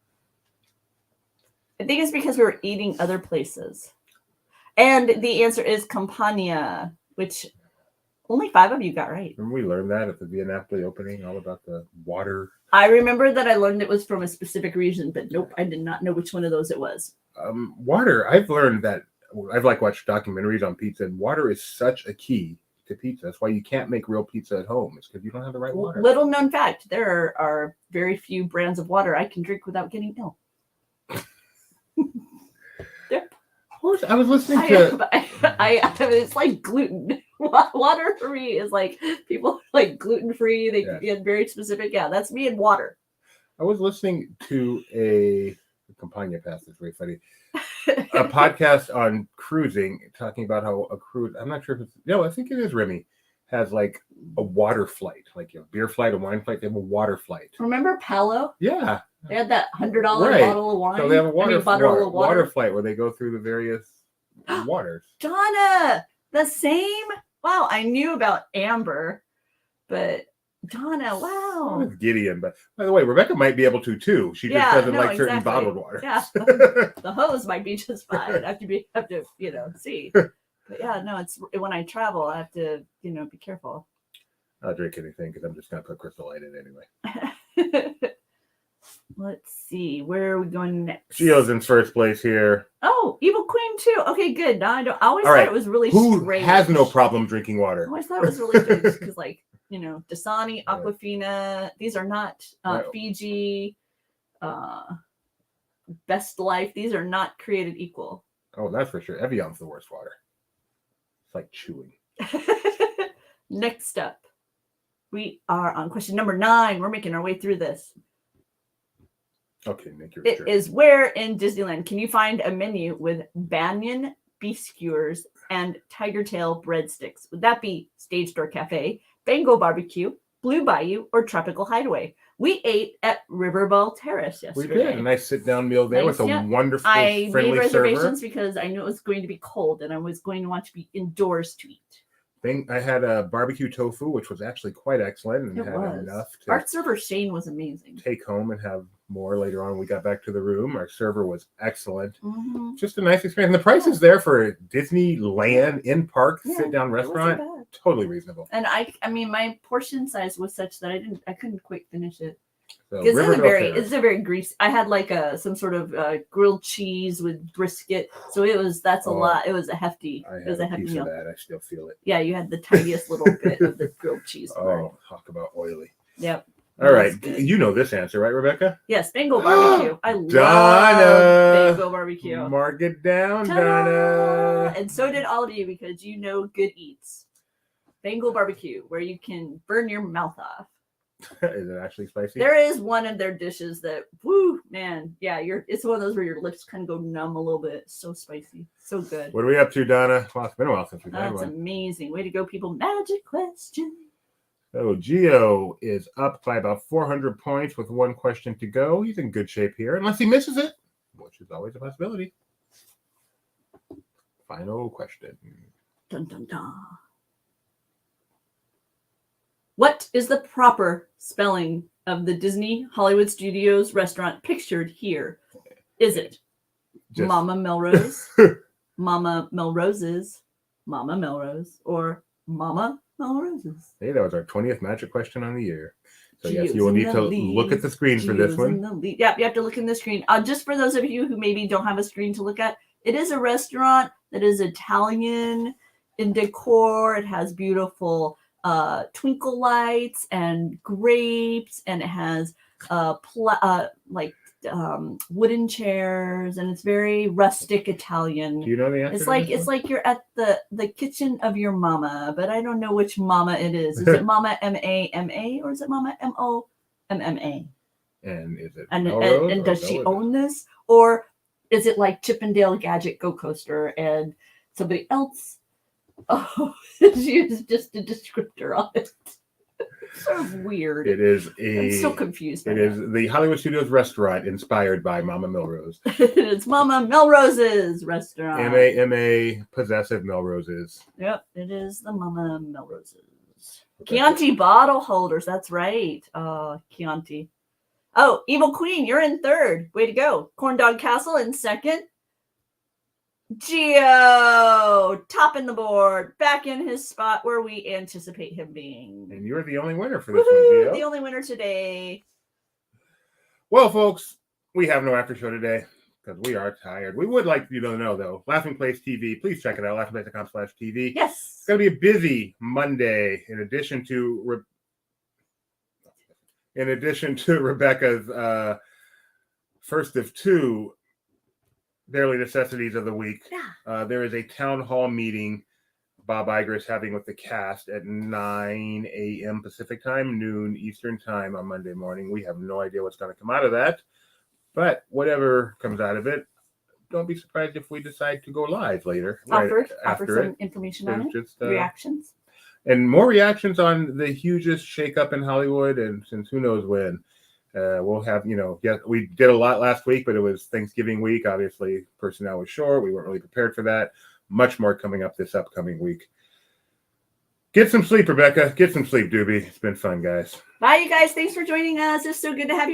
I think it's because we were eating other places. And the answer is Campania, which only 5 of you got right. Remember we learned that at the Via Napoli opening, all about the water. I remember that I learned it was from a specific region, but nope, I did not know which one of those it was. Water. I've learned that. I've watched documentaries on pizza, and water is such a key to pizza. That's why you can't make real pizza at home. It's because you don't have the right water. Little known fact: there are very few brands of water I can drink without getting ill. I was listening to. It's like gluten. Water for me is like people like gluten free. They get very specific. Yeah, that's me and water. I was listening to a Campania Pass. It's very funny. A podcast on cruising, talking about how a cruise. I'm not sure if it's. No, I think it is Remy. Has like a water flight, like a beer flight, a wine flight. They have a water flight. Remember Palo? Yeah. They had that $100 bottle of wine. So they have a water water flight where they go through the various waters. Donna, the same? Wow, I knew about Amber, but Donna, wow. With Gideon, but by the way, Rebecca might be able to too. She just doesn't like certain bottled water. Yeah, the hose might be just fine. I have to see. But yeah, no, it's when I travel, I have to, be careful. I'll drink anything because I'm just gonna put Crystal Light in anyway. Let's see, where are we going next? Gio's in first place here. Oh, Evil Queen too. Okay, good. Now I always thought it was really strange. Who has no problem drinking water? I always thought it was really strange because, Dasani, Aquafina, these are not Fiji, Best Life. These are not created equal. Oh, that's for sure. Evian's the worst water. It's like chewing. Next up, we are on question number 9. We're making our way through this. Okay, Nick, you're It is where in Disneyland can you find a menu with banyan beef skewers and tiger tail breadsticks? Would that be Stage Door Cafe, Bengal Barbecue, Blue Bayou, or Tropical Hideaway? We ate at Riverbell Terrace yesterday. We did a nice sit-down meal there with a wonderful, friendly server. I made reservations because I knew it was going to be cold and I was going to want to be indoors to eat. I had a barbecue tofu, which was actually quite excellent, and had enough to. Our server Shane was amazing. Take home and have more later on. We got back to the room. Our server was excellent. Mm-hmm. Just a nice experience. And the prices there for a Disneyland in-park sit-down restaurant, totally reasonable. And I mean, my portion size was such that I couldn't quite finish it. So it's a very greasy. I had some sort of grilled cheese with brisket, so that's a lot. It was a hefty. It was a hefty meal. Of that. I still feel it. Yeah, you had the tiniest little bit of the grilled cheese. Talk about oily. Yep. All right, you know this answer, right, Rebecca? Yes, Bengal barbecue. I love Bengal barbecue. Mark it down, Ta-da! Donna. And so did all of you because you know good eats. Bengal barbecue, where you can burn your mouth off. Is it actually spicy? There is one of their dishes that, woo, man, yeah, it's one of those where your lips kind of go numb a little bit. It's so spicy, so good. What are we up to, Donna? Well, it's been a while since we've had one. That's amazing. Way to go, people. Magic question. So Gio is up by about 400 points with one question to go. He's in good shape here, unless he misses it, which is always a possibility. Final question. Dun, dun, dun. What is the proper spelling of the Disney Hollywood Studios restaurant pictured here? Is it Mama Melrose, Mama Melrose's, Mama Melrose, or Mama Melrose's? Hey, that was our 20th magic question on the year. So yes, you will need to look at the screen for this one. Yep, you have to look in the screen. Just for those of you who maybe don't have a screen to look at, it is a restaurant that is Italian in decor. It has beautiful twinkle lights and grapes, and it has wooden chairs, and it's very rustic Italian. Do you know the answer? It's like you're at the kitchen of your mama, but I don't know which mama it is. Is it Mama M-A-M-A or is it Mama M-O-M-M-A? And is it and does she own this, or is it like Chippendale Gadget Go Coaster and somebody else? Oh, it's just a descriptor on it. Sort of weird. It is I'm so confused. It is the Hollywood Studios restaurant inspired by Mama Melrose. It's Mama Melrose's restaurant. M-A-M-A possessive Melroses. Yep, it is the Mama Melroses. Chianti bottle holders. That's right. Chianti. Oh, Evil Queen, you're in third. Way to go. Corn Dog Castle in second. Gio topping the board, back in his spot where we anticipate him being. And you're the only winner for this one, Gio. The only winner today. Well, folks, we have no after show today because we are tired. We would like you to know, though, Laughing Place TV. Please check it out, laughingplace.com/TV. Yes. It's going to be a busy Monday in addition to Rebecca's first of two daily necessities of the week. Yeah. There is a town hall meeting Bob Iger is having with the cast at 9 a.m. Pacific time, noon Eastern time on Monday morning. We have no idea what's going to come out of that, but whatever comes out of it, don't be surprised if we decide to go live later. Offer some information on it. Just, reactions. And more reactions on the hugest shakeup in Hollywood, and since who knows when. We'll have, we did a lot last week, but it was Thanksgiving week. Obviously, personnel was short. We weren't really prepared for that. Much more coming up this upcoming week. Get some sleep, Rebecca. Get some sleep, Doobie. It's been fun, guys. Bye, you guys. Thanks for joining us. It's so good to have you.